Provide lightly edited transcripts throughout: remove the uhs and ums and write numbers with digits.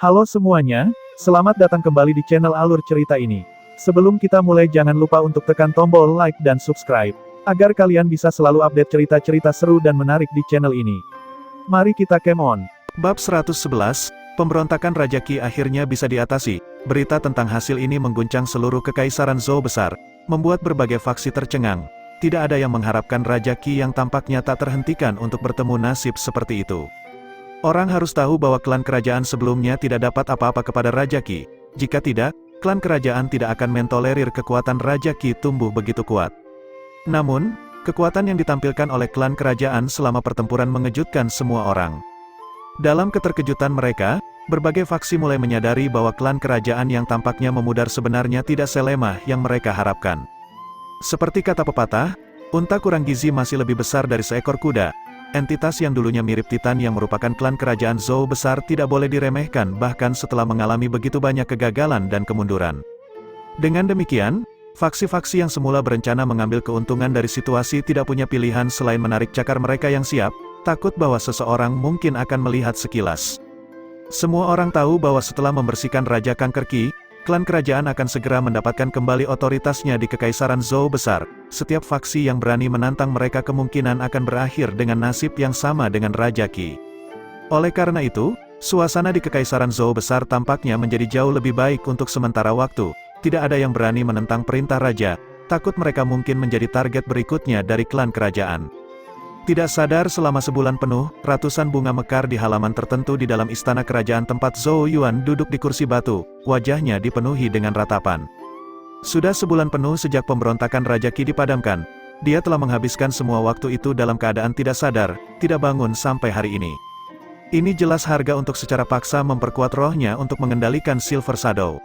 Halo semuanya, selamat datang kembali di channel Alur Cerita ini. Sebelum kita mulai jangan lupa untuk tekan tombol like dan subscribe, agar kalian bisa selalu update cerita-cerita seru dan menarik di channel ini. Mari kita game on. Bab 111, Pemberontakan Raja Qi akhirnya bisa diatasi. Berita tentang hasil ini mengguncang seluruh kekaisaran Zhou besar, membuat berbagai faksi tercengang. Tidak ada yang mengharapkan Raja Qi yang tampaknya tak terhentikan untuk bertemu nasib seperti itu. Orang harus tahu bahwa klan kerajaan sebelumnya tidak dapat apa-apa kepada Raja Qi. Jika tidak, klan kerajaan tidak akan mentolerir kekuatan Raja Qi tumbuh begitu kuat. Namun, kekuatan yang ditampilkan oleh klan kerajaan selama pertempuran mengejutkan semua orang. Dalam keterkejutan mereka, berbagai faksi mulai menyadari bahwa klan kerajaan yang tampaknya memudar sebenarnya tidak selemah yang mereka harapkan. Seperti kata pepatah, unta kurang gizi masih lebih besar dari seekor kuda. Entitas yang dulunya mirip Titan yang merupakan klan kerajaan Zhou besar tidak boleh diremehkan bahkan setelah mengalami begitu banyak kegagalan dan kemunduran. Dengan demikian, faksi-faksi yang semula berencana mengambil keuntungan dari situasi tidak punya pilihan selain menarik cakar mereka yang siap, takut bahwa seseorang mungkin akan melihat sekilas. Semua orang tahu bahwa setelah membersihkan Raja Kanker Qi, klan kerajaan akan segera mendapatkan kembali otoritasnya di kekaisaran Zhou besar. Setiap faksi yang berani menantang mereka kemungkinan akan berakhir dengan nasib yang sama dengan Raja Qi. Oleh karena itu, suasana di kekaisaran Zhou besar tampaknya menjadi jauh lebih baik untuk sementara waktu. Tidak ada yang berani menentang perintah raja, takut mereka mungkin menjadi target berikutnya dari klan kerajaan. Tidak sadar selama sebulan penuh, ratusan bunga mekar di halaman tertentu di dalam istana kerajaan tempat Zhou Yuan duduk di kursi batu, wajahnya dipenuhi dengan ratapan. Sudah sebulan penuh sejak pemberontakan Raja Qi dipadamkan, dia telah menghabiskan semua waktu itu dalam keadaan tidak sadar, tidak bangun sampai hari ini. Ini jelas harga untuk secara paksa memperkuat rohnya untuk mengendalikan Silver Shadow.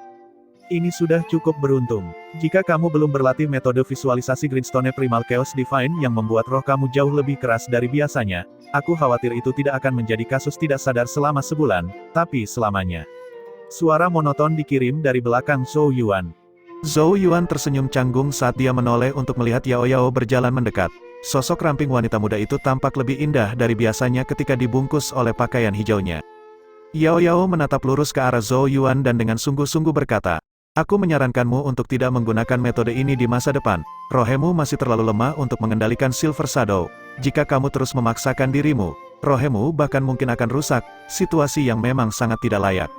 Ini sudah cukup beruntung. Jika kamu belum berlatih metode visualisasi Greenstone Primal Chaos Divine yang membuat roh kamu jauh lebih keras dari biasanya, aku khawatir itu tidak akan menjadi kasus tidak sadar selama sebulan, tapi selamanya. Suara monoton dikirim dari belakang Zhou Yuan. Zhou Yuan tersenyum canggung saat dia menoleh untuk melihat Yao Yao berjalan mendekat. Sosok ramping wanita muda itu tampak lebih indah dari biasanya ketika dibungkus oleh pakaian hijaunya. Yao Yao menatap lurus ke arah Zhou Yuan dan dengan sungguh-sungguh berkata, "Aku menyarankanmu untuk tidak menggunakan metode ini di masa depan. Rohemu masih terlalu lemah untuk mengendalikan Silver Shadow. Jika kamu terus memaksakan dirimu, rohemu bahkan mungkin akan rusak, situasi yang memang sangat tidak layak."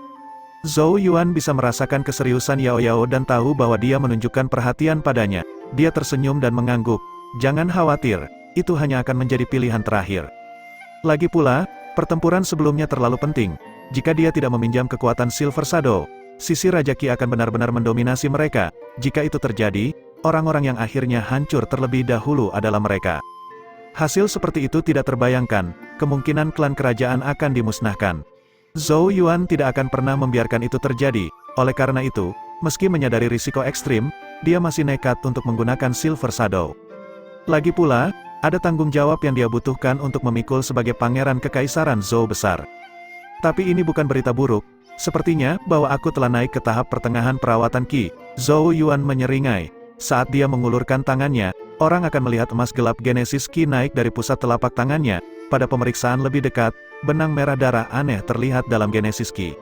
Zhou Yuan bisa merasakan keseriusan Yao Yao dan tahu bahwa dia menunjukkan perhatian padanya. Dia tersenyum dan mengangguk. "Jangan khawatir, itu hanya akan menjadi pilihan terakhir. Lagi pula, pertempuran sebelumnya terlalu penting. Jika dia tidak meminjam kekuatan Silver Shadow, sisi Raja Qi akan benar-benar mendominasi mereka. Jika itu terjadi, orang-orang yang akhirnya hancur terlebih dahulu adalah mereka." Hasil seperti itu tidak terbayangkan, kemungkinan klan kerajaan akan dimusnahkan. Zhou Yuan tidak akan pernah membiarkan itu terjadi. Oleh karena itu, meski menyadari risiko ekstrim, dia masih nekat untuk menggunakan Silver Shadow. Lagi pula, ada tanggung jawab yang dia butuhkan untuk memikul sebagai pangeran kekaisaran Zhou besar. Tapi ini bukan berita buruk. Sepertinya, bahwa aku telah naik ke tahap pertengahan perawatan Qi. Zhou Yuan menyeringai. Saat dia mengulurkan tangannya, orang akan melihat emas gelap Genesis Qi naik dari pusat telapak tangannya. Pada pemeriksaan lebih dekat, benang merah darah aneh terlihat dalam Genesis Qi.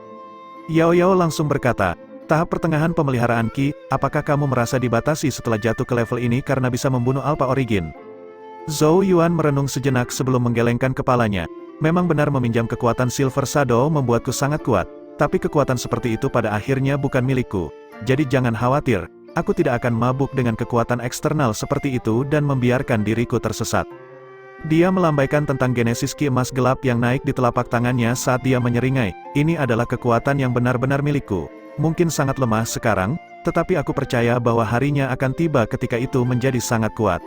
Yao Yao langsung berkata, "Tahap pertengahan pemeliharaan Qi, apakah kamu merasa dibatasi setelah jatuh ke level ini karena bisa membunuh Alpha Origin?" Zhou Yuan merenung sejenak sebelum menggelengkan kepalanya. "Memang benar meminjam kekuatan Silver Shadow membuatku sangat kuat. Tapi kekuatan seperti itu pada akhirnya bukan milikku. Jadi jangan khawatir, aku tidak akan mabuk dengan kekuatan eksternal seperti itu dan membiarkan diriku tersesat." Dia melambaikan tentang Genesis Qi emas gelap yang naik di telapak tangannya saat dia menyeringai. "Ini adalah kekuatan yang benar-benar milikku. Mungkin sangat lemah sekarang, tetapi aku percaya bahwa harinya akan tiba ketika itu menjadi sangat kuat."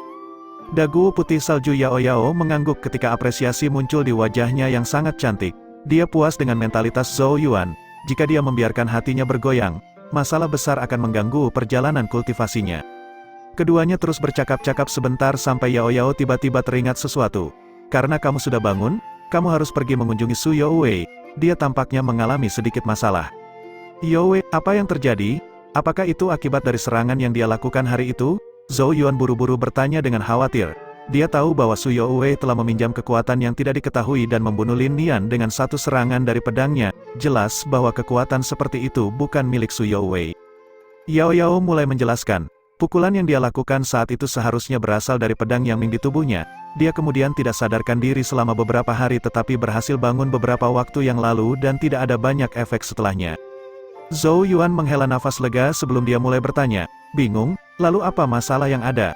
Dagu putih salju Yao Yao mengangguk ketika apresiasi muncul di wajahnya yang sangat cantik. Dia puas dengan mentalitas Zhou Yuan. Jika dia membiarkan hatinya bergoyang, masalah besar akan mengganggu perjalanan kultivasinya. Keduanya terus bercakap-cakap sebentar sampai Yao Yao tiba-tiba teringat sesuatu. "Karena kamu sudah bangun, kamu harus pergi mengunjungi Su Youwei. Dia tampaknya mengalami sedikit masalah." "Youwei, apa yang terjadi? Apakah itu akibat dari serangan yang dia lakukan hari itu?" Zhou Yuan buru-buru bertanya dengan khawatir. Dia tahu bahwa Su Youwei telah meminjam kekuatan yang tidak diketahui dan membunuh Lin Nian dengan satu serangan dari pedangnya. Jelas bahwa kekuatan seperti itu bukan milik Su Youwei. Yao Yao mulai menjelaskan. Pukulan yang dia lakukan saat itu seharusnya berasal dari pedang yang Ming di tubuhnya. Dia kemudian tidak sadarkan diri selama beberapa hari tetapi berhasil bangun beberapa waktu yang lalu dan tidak ada banyak efek setelahnya. Zhou Yuan menghela nafas lega sebelum dia mulai bertanya. Bingung, lalu apa masalah yang ada?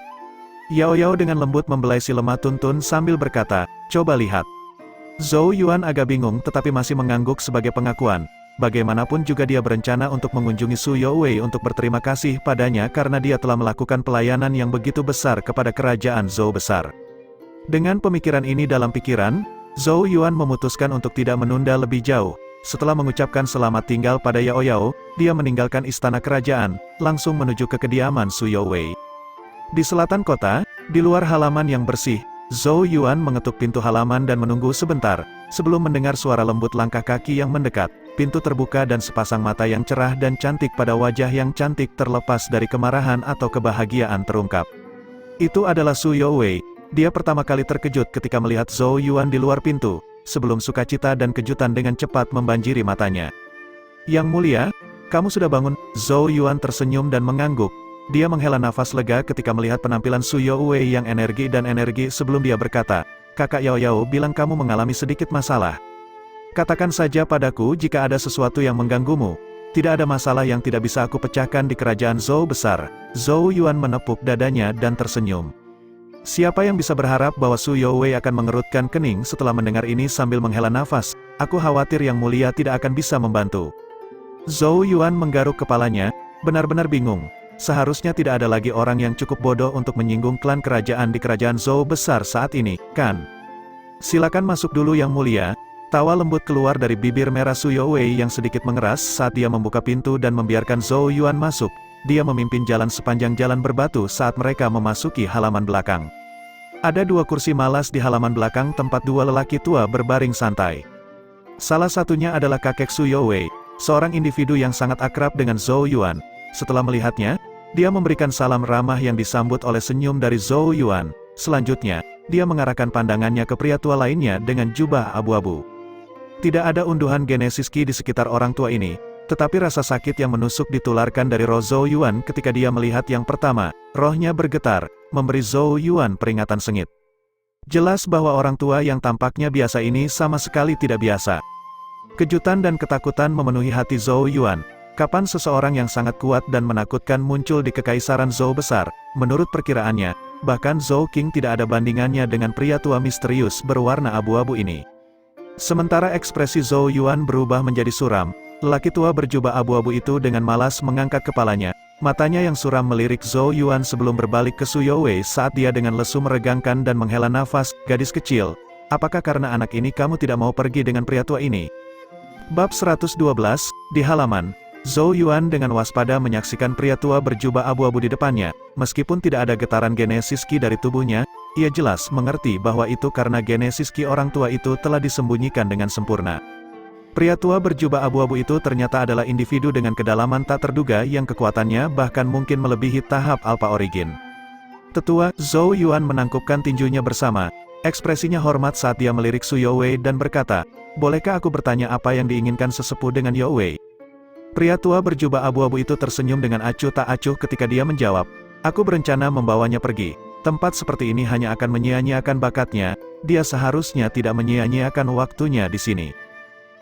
Yao Yao dengan lembut membelai si lemah Tuntun sambil berkata, coba lihat. Zhou Yuan agak bingung tetapi masih mengangguk sebagai pengakuan. Bagaimanapun juga dia berencana untuk mengunjungi Su Youwei untuk berterima kasih padanya karena dia telah melakukan pelayanan yang begitu besar kepada kerajaan Zhou besar. Dengan pemikiran ini dalam pikiran, Zhou Yuan memutuskan untuk tidak menunda lebih jauh. Setelah mengucapkan selamat tinggal pada Yao Yao, dia meninggalkan istana kerajaan, langsung menuju ke kediaman Su Youwei. Di selatan kota, di luar halaman yang bersih, Zhou Yuan mengetuk pintu halaman dan menunggu sebentar. Sebelum mendengar suara lembut langkah kaki yang mendekat, pintu terbuka dan sepasang mata yang cerah dan cantik pada wajah yang cantik terlepas dari kemarahan atau kebahagiaan terungkap. Itu adalah Su Youwei. Dia pertama kali terkejut ketika melihat Zhou Yuan di luar pintu, sebelum sukacita dan kejutan dengan cepat membanjiri matanya. Yang mulia, kamu sudah bangun? Zhou Yuan tersenyum dan mengangguk. Dia menghela nafas lega ketika melihat penampilan Su Youwei yang energi sebelum dia berkata, Kakak Yao Yao bilang kamu mengalami sedikit masalah. Katakan saja padaku jika ada sesuatu yang mengganggumu. Tidak ada masalah yang tidak bisa aku pecahkan di kerajaan Zhou besar. Zhou Yuan menepuk dadanya dan tersenyum. Siapa yang bisa berharap bahwa Su Youwei akan mengerutkan kening setelah mendengar ini sambil menghela nafas? Aku khawatir Yang Mulia tidak akan bisa membantu. Zhou Yuan menggaruk kepalanya, benar-benar bingung. Seharusnya tidak ada lagi orang yang cukup bodoh untuk menyinggung klan kerajaan di kerajaan Zhou besar saat ini, kan? Silakan masuk dulu Yang Mulia. Tawa lembut keluar dari bibir merah Su Youwei yang sedikit mengeras saat dia membuka pintu dan membiarkan Zhou Yuan masuk. Dia memimpin jalan sepanjang jalan berbatu saat mereka memasuki halaman belakang. Ada dua kursi malas di halaman belakang tempat dua lelaki tua berbaring santai. Salah satunya adalah kakek Su Youwei, seorang individu yang sangat akrab dengan Zhou Yuan. Setelah melihatnya, dia memberikan salam ramah yang disambut oleh senyum dari Zhou Yuan. Selanjutnya, dia mengarahkan pandangannya ke pria tua lainnya dengan jubah abu-abu. Tidak ada unduhan Genesis Ki di sekitar orang tua ini, tetapi rasa sakit yang menusuk ditularkan dari roh Zhou Yuan ketika dia melihat yang pertama. Rohnya bergetar, memberi Zhou Yuan peringatan sengit. Jelas bahwa orang tua yang tampaknya biasa ini sama sekali tidak biasa. Kejutan dan ketakutan memenuhi hati Zhou Yuan. Kapan seseorang yang sangat kuat dan menakutkan muncul di kekaisaran Zhou besar? Menurut perkiraannya, bahkan Zhou King tidak ada bandingannya dengan pria tua misterius berwarna abu-abu ini. Sementara ekspresi Zhou Yuan berubah menjadi suram, lelaki tua berjubah abu-abu itu dengan malas mengangkat kepalanya. Matanya yang suram melirik Zhou Yuan sebelum berbalik ke Su Youwei saat dia dengan lesu meregangkan dan menghela nafas. Gadis kecil, apakah karena anak ini kamu tidak mau pergi dengan pria tua ini? Bab 112, di halaman. Zhou Yuan dengan waspada menyaksikan pria tua berjubah abu-abu di depannya. Meskipun tidak ada getaran Genesis Ki dari tubuhnya, ia jelas mengerti bahwa itu karena Genesis Ki orang tua itu telah disembunyikan dengan sempurna. Pria tua berjubah abu-abu itu ternyata adalah individu dengan kedalaman tak terduga yang kekuatannya bahkan mungkin melebihi tahap Alpha Origin. Tetua, Zhou Yuan menangkupkan tinjunya bersama. Ekspresinya hormat saat dia melirik Su Youwei dan berkata, bolehkah aku bertanya apa yang diinginkan sesepuh dengan Youwei? Pria tua berjubah abu-abu itu tersenyum dengan acuh tak acuh ketika dia menjawab, aku berencana membawanya pergi. Tempat seperti ini hanya akan menyia-nyiakan bakatnya, dia seharusnya tidak menyia-nyiakan waktunya di sini.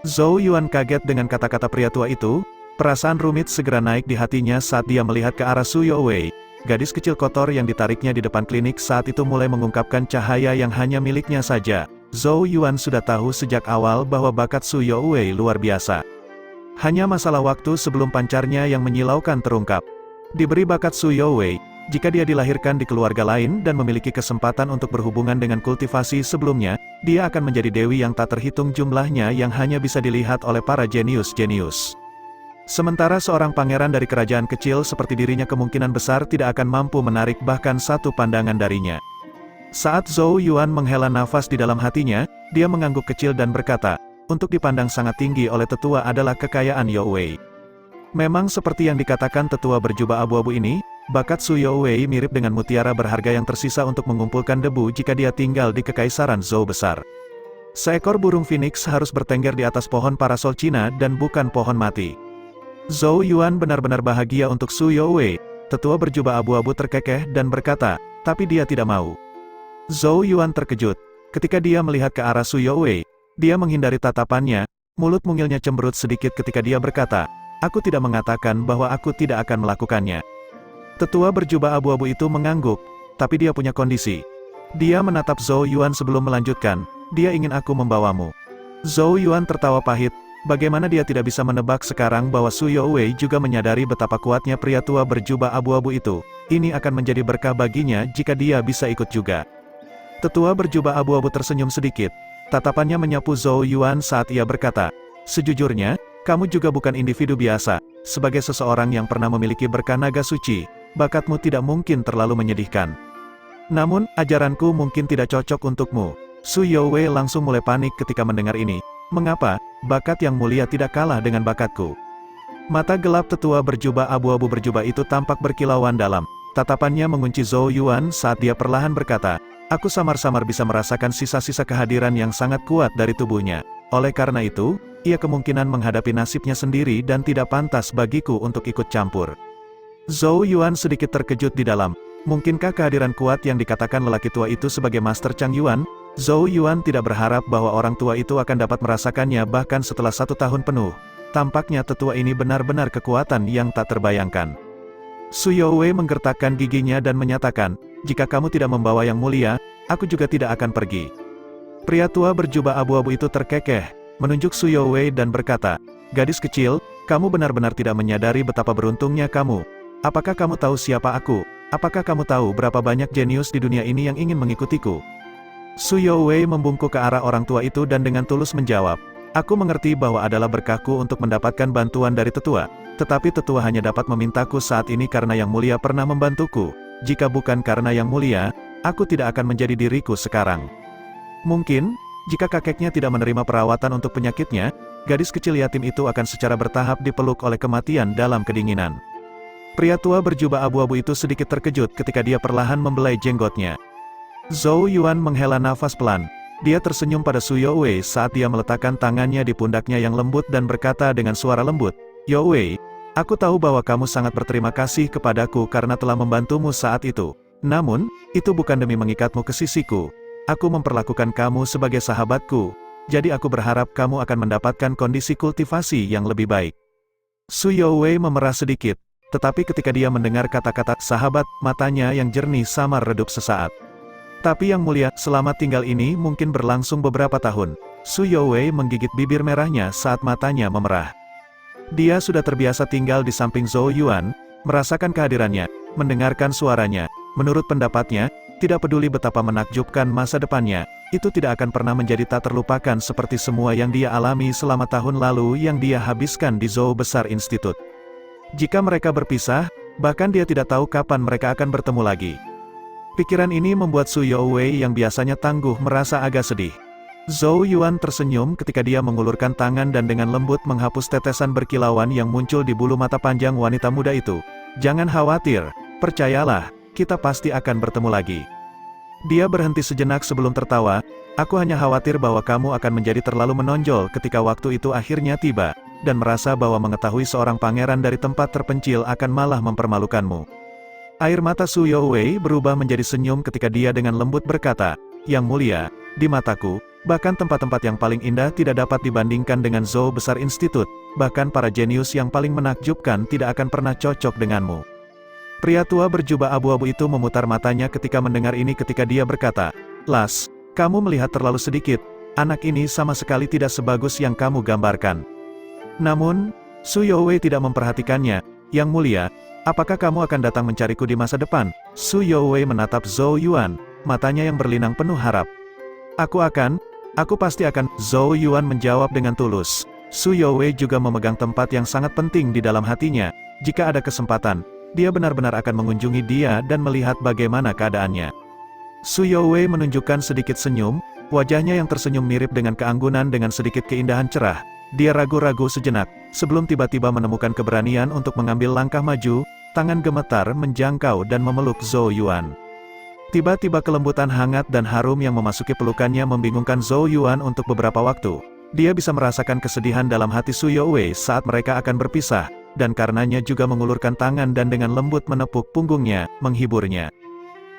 Zhou Yuan kaget dengan kata-kata pria tua itu, perasaan rumit segera naik di hatinya saat dia melihat ke arah Su Youwei. Gadis kecil kotor yang ditariknya di depan klinik saat itu mulai mengungkapkan cahaya yang hanya miliknya saja. Zhou Yuan sudah tahu sejak awal bahwa bakat Su Youwei luar biasa. Hanya masalah waktu sebelum pancarnya yang menyilaukan terungkap. Diberi bakat Su Youwei, jika dia dilahirkan di keluarga lain dan memiliki kesempatan untuk berhubungan dengan kultivasi sebelumnya, dia akan menjadi dewi yang tak terhitung jumlahnya yang hanya bisa dilihat oleh para jenius-jenius. Sementara seorang pangeran dari kerajaan kecil seperti dirinya kemungkinan besar tidak akan mampu menarik bahkan satu pandangan darinya. Saat Zhou Yuan menghela nafas di dalam hatinya, dia mengangguk kecil dan berkata, untuk dipandang sangat tinggi oleh tetua adalah kekayaan Youwei. Memang seperti yang dikatakan tetua berjubah abu-abu ini, bakat Su Youwei mirip dengan mutiara berharga yang tersisa untuk mengumpulkan debu jika dia tinggal di kekaisaran Zhou besar. Seekor burung phoenix harus bertengger di atas pohon parasol Cina dan bukan pohon mati. Zhou Yuan benar-benar bahagia untuk Su Youwei. Tetua berjubah abu-abu terkekeh dan berkata, tapi dia tidak mau. Zhou Yuan terkejut. Ketika dia melihat ke arah Su Youwei, dia menghindari tatapannya, mulut mungilnya cemberut sedikit ketika dia berkata, aku tidak mengatakan bahwa aku tidak akan melakukannya. Tetua berjubah abu-abu itu mengangguk, tapi dia punya kondisi. Dia menatap Zhou Yuan sebelum melanjutkan, dia ingin aku membawamu. Zhou Yuan tertawa pahit, bagaimana dia tidak bisa menebak sekarang bahwa Su Youwei juga menyadari betapa kuatnya pria tua berjubah abu-abu itu. Ini akan menjadi berkah baginya jika dia bisa ikut juga. Tetua berjubah abu-abu tersenyum sedikit. Tatapannya menyapu Zhou Yuan saat ia berkata, sejujurnya, kamu juga bukan individu biasa. Sebagai seseorang yang pernah memiliki berkah naga suci, bakatmu tidak mungkin terlalu menyedihkan. Namun, ajaranku mungkin tidak cocok untukmu. Su Youwei langsung mulai panik ketika mendengar ini. Mengapa, bakat yang mulia tidak kalah dengan bakatku? Mata gelap tetua berjubah abu-abu berjubah itu tampak berkilauan dalam. Tatapannya mengunci Zhou Yuan saat dia perlahan berkata, aku samar-samar bisa merasakan sisa-sisa kehadiran yang sangat kuat dari tubuhnya. Oleh karena itu, ia kemungkinan menghadapi nasibnya sendiri dan tidak pantas bagiku untuk ikut campur. Zhou Yuan sedikit terkejut di dalam. Mungkinkah kehadiran kuat yang dikatakan lelaki tua itu sebagai Master Chang Yuan? Zhou Yuan tidak berharap bahwa orang tua itu akan dapat merasakannya bahkan setelah 1 tahun penuh. Tampaknya tetua ini benar-benar kekuatan yang tak terbayangkan. Su Youwei menggertakkan giginya dan menyatakan, jika kamu tidak membawa yang mulia, aku juga tidak akan pergi. Pria tua berjubah abu-abu itu terkekeh, menunjuk Su Youwei dan berkata, gadis kecil, kamu benar-benar tidak menyadari betapa beruntungnya kamu. Apakah kamu tahu siapa aku? Apakah kamu tahu berapa banyak jenius di dunia ini yang ingin mengikutiku? Su Youwei membungkuk ke arah orang tua itu dan dengan tulus menjawab, aku mengerti bahwa adalah berkahku untuk mendapatkan bantuan dari tetua, tetapi tetua hanya dapat memintaku saat ini karena yang mulia pernah membantuku. Jika bukan karena yang mulia, aku tidak akan menjadi diriku sekarang. Mungkin, jika kakeknya tidak menerima perawatan untuk penyakitnya, gadis kecil yatim itu akan secara bertahap dipeluk oleh kematian dalam kedinginan. Pria tua berjubah abu-abu itu sedikit terkejut ketika dia perlahan membelai jenggotnya. Zhou Yuan menghela nafas pelan. Dia tersenyum pada Su Youwei saat dia meletakkan tangannya di pundaknya yang lembut dan berkata dengan suara lembut, Youwei, aku tahu bahwa kamu sangat berterima kasih kepadaku karena telah membantumu saat itu. Namun, itu bukan demi mengikatmu ke sisiku. Aku memperlakukan kamu sebagai sahabatku, jadi aku berharap kamu akan mendapatkan kondisi kultivasi yang lebih baik. Su Youwei memerah sedikit, tetapi ketika dia mendengar kata-kata sahabat, matanya yang jernih samar redup sesaat. Tapi yang mulia, selamat tinggal ini mungkin berlangsung beberapa tahun. Su Youwei menggigit bibir merahnya saat matanya memerah. Dia sudah terbiasa tinggal di samping Zhou Yuan, merasakan kehadirannya, mendengarkan suaranya. Menurut pendapatnya, tidak peduli betapa menakjubkan masa depannya, itu tidak akan pernah menjadi tak terlupakan seperti semua yang dia alami selama tahun lalu yang dia habiskan di Zhou Besar Institute. Jika mereka berpisah, bahkan dia tidak tahu kapan mereka akan bertemu lagi. Pikiran ini membuat Su Youwei yang biasanya tangguh merasa agak sedih. Zhou Yuan tersenyum ketika dia mengulurkan tangan dan dengan lembut menghapus tetesan berkilauan yang muncul di bulu mata panjang wanita muda itu. Jangan khawatir, percayalah, kita pasti akan bertemu lagi. Dia berhenti sejenak sebelum tertawa, aku hanya khawatir bahwa kamu akan menjadi terlalu menonjol ketika waktu itu akhirnya tiba, dan merasa bahwa mengetahui seorang pangeran dari tempat terpencil akan malah mempermalukanmu. Air mata Su Youwei berubah menjadi senyum ketika dia dengan lembut berkata, yang mulia, di mataku, bahkan tempat-tempat yang paling indah tidak dapat dibandingkan dengan Zhou Besar Institute, bahkan para jenius yang paling menakjubkan tidak akan pernah cocok denganmu. Pria tua berjubah abu-abu itu memutar matanya ketika mendengar ini ketika dia berkata, Las, kamu melihat terlalu sedikit, anak ini sama sekali tidak sebagus yang kamu gambarkan. Namun, Su Youwei tidak memperhatikannya, yang mulia, apakah kamu akan datang mencariku di masa depan? Su Youwei menatap Zhou Yuan, matanya yang berlinang penuh harap. Aku pasti akan, Zhou Yuan menjawab dengan tulus. Su Youwei juga memegang tempat yang sangat penting di dalam hatinya. Jika ada kesempatan, dia benar-benar akan mengunjungi dia dan melihat bagaimana keadaannya. Su Youwei menunjukkan sedikit senyum, wajahnya yang tersenyum mirip dengan keanggunan dengan sedikit keindahan cerah. Dia ragu-ragu sejenak, sebelum tiba-tiba menemukan keberanian untuk mengambil langkah maju. tangan gemetar menjangkau dan memeluk Zhou Yuan. Tiba-tiba kelembutan hangat dan harum yang memasuki pelukannya membingungkan Zhou Yuan untuk beberapa waktu. Dia bisa merasakan kesedihan dalam hati Su Youwei saat mereka akan berpisah, dan karenanya juga mengulurkan tangan dan dengan lembut menepuk punggungnya, menghiburnya.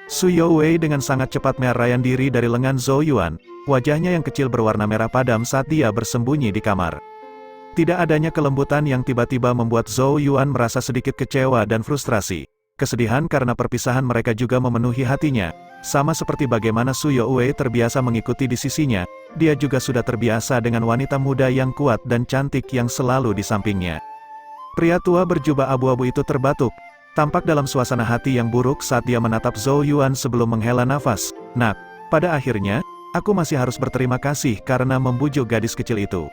Su Youwei dengan sangat cepat merayap diri dari lengan Zhou Yuan, wajahnya yang kecil berwarna merah padam saat dia bersembunyi di kamar. Tidak adanya kelembutan yang tiba-tiba membuat Zhou Yuan merasa sedikit kecewa dan frustrasi. Kesedihan karena perpisahan mereka juga memenuhi hatinya. Sama seperti bagaimana Su Youwei terbiasa mengikuti di sisinya, dia juga sudah terbiasa dengan wanita muda yang kuat dan cantik yang selalu di sampingnya. Pria tua berjubah abu-abu itu terbatuk, tampak dalam suasana hati yang buruk saat dia menatap Zhou Yuan sebelum menghela nafas. "Nak, pada akhirnya, aku masih harus berterima kasih karena membujuk gadis kecil itu."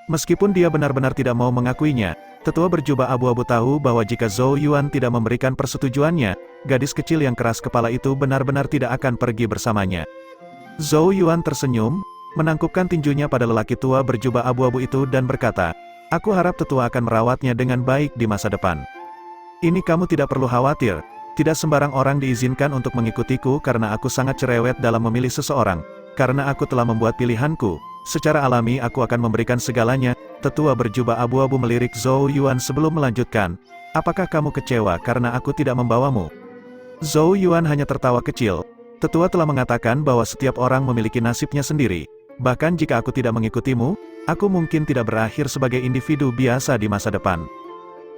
Meskipun dia benar-benar tidak mau mengakuinya, tetua berjubah abu-abu tahu bahwa jika Zhou Yuan tidak memberikan persetujuannya, gadis kecil yang keras kepala itu benar-benar tidak akan pergi bersamanya. Zhou Yuan tersenyum, menangkupkan tinjunya pada lelaki tua berjubah abu-abu itu dan berkata, "Aku harap tetua akan merawatnya dengan baik di masa depan. Ini kamu tidak perlu khawatir, tidak sembarang orang diizinkan untuk mengikutiku karena aku sangat cerewet dalam memilih seseorang, karena aku telah membuat pilihanku. Secara alami aku akan memberikan segalanya." Tetua berjubah abu-abu melirik Zhou Yuan sebelum melanjutkan, "Apakah kamu kecewa karena aku tidak membawamu?" Zhou Yuan hanya tertawa kecil. Tetua telah mengatakan bahwa setiap orang memiliki nasibnya sendiri. Bahkan jika aku tidak mengikutimu, aku mungkin tidak berakhir sebagai individu biasa di masa depan.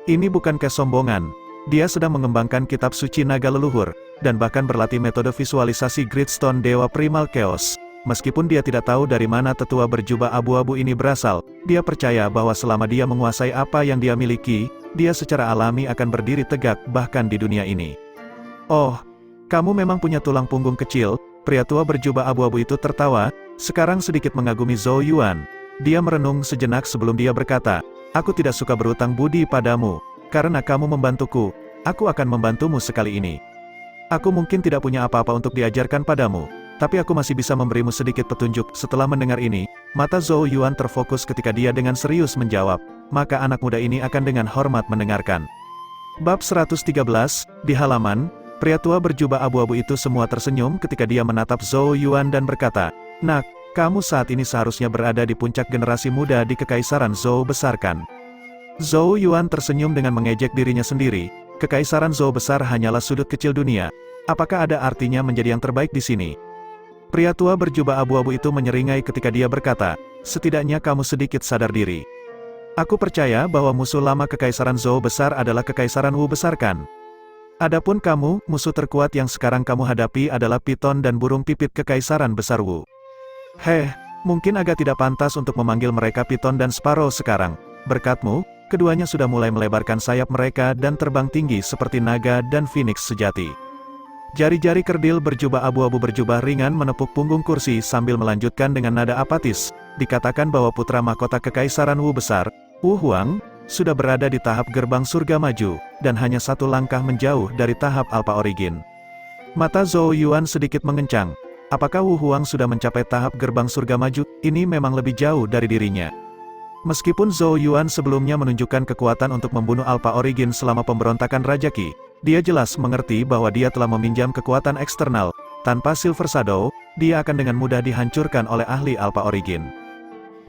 Ini bukan kesombongan. Dia sedang mengembangkan kitab suci naga leluhur, dan bahkan berlatih metode visualisasi Gridstone Dewa Primal Chaos. Meskipun dia tidak tahu dari mana tetua berjubah abu-abu ini berasal, dia percaya bahwa selama dia menguasai apa yang dia miliki, dia secara alami akan berdiri tegak bahkan di dunia ini. "Oh, kamu memang punya tulang punggung kecil." Pria tua berjubah abu-abu itu tertawa, sekarang sedikit mengagumi Zhou Yuan. Dia merenung sejenak sebelum dia berkata, "Aku tidak suka berutang budi padamu. Karena kamu membantuku, aku akan membantumu sekali ini. Aku mungkin tidak punya apa-apa untuk diajarkan padamu, tapi aku masih bisa memberimu sedikit petunjuk." Setelah mendengar ini, mata Zhou Yuan terfokus ketika dia dengan serius menjawab, "Maka anak muda ini akan dengan hormat mendengarkan." Bab 113, di halaman, pria tua berjubah abu-abu itu semua tersenyum ketika dia menatap Zhou Yuan dan berkata, "Nak, kamu saat ini seharusnya berada di puncak generasi muda di Kekaisaran Zhou Besar kan?" Zhou Yuan tersenyum dengan mengejek dirinya sendiri. Kekaisaran Zhou Besar hanyalah sudut kecil dunia. Apakah ada artinya menjadi yang terbaik di sini? Pria tua berjubah abu-abu itu menyeringai ketika dia berkata, "Setidaknya kamu sedikit sadar diri. Aku percaya bahwa musuh lama Kekaisaran Zhou Besar adalah Kekaisaran Wu Besar kan? Adapun kamu, musuh terkuat yang sekarang kamu hadapi adalah piton dan burung pipit Kekaisaran Besar Wu." Mungkin agak tidak pantas untuk memanggil mereka piton dan sparrow sekarang. Berkatmu, keduanya sudah mulai melebarkan sayap mereka dan terbang tinggi seperti naga dan phoenix sejati. Jari-jari kerdil berjubah abu-abu berjubah ringan menepuk punggung kursi sambil melanjutkan dengan nada apatis. Dikatakan bahwa putra mahkota Kekaisaran Wu Besar, Wu Huang, sudah berada di tahap gerbang surga maju, dan hanya satu langkah menjauh dari tahap Alpha Origin. Mata Zhou Yuan sedikit mengencang. Apakah Wu Huang sudah mencapai tahap gerbang surga maju? Ini memang lebih jauh dari dirinya. Meskipun Zhou Yuan sebelumnya menunjukkan kekuatan untuk membunuh Alpha Origin selama pemberontakan Raja Qi, dia jelas mengerti bahwa dia telah meminjam kekuatan eksternal. Tanpa Silver Shadow, dia akan dengan mudah dihancurkan oleh ahli Alpha Origin.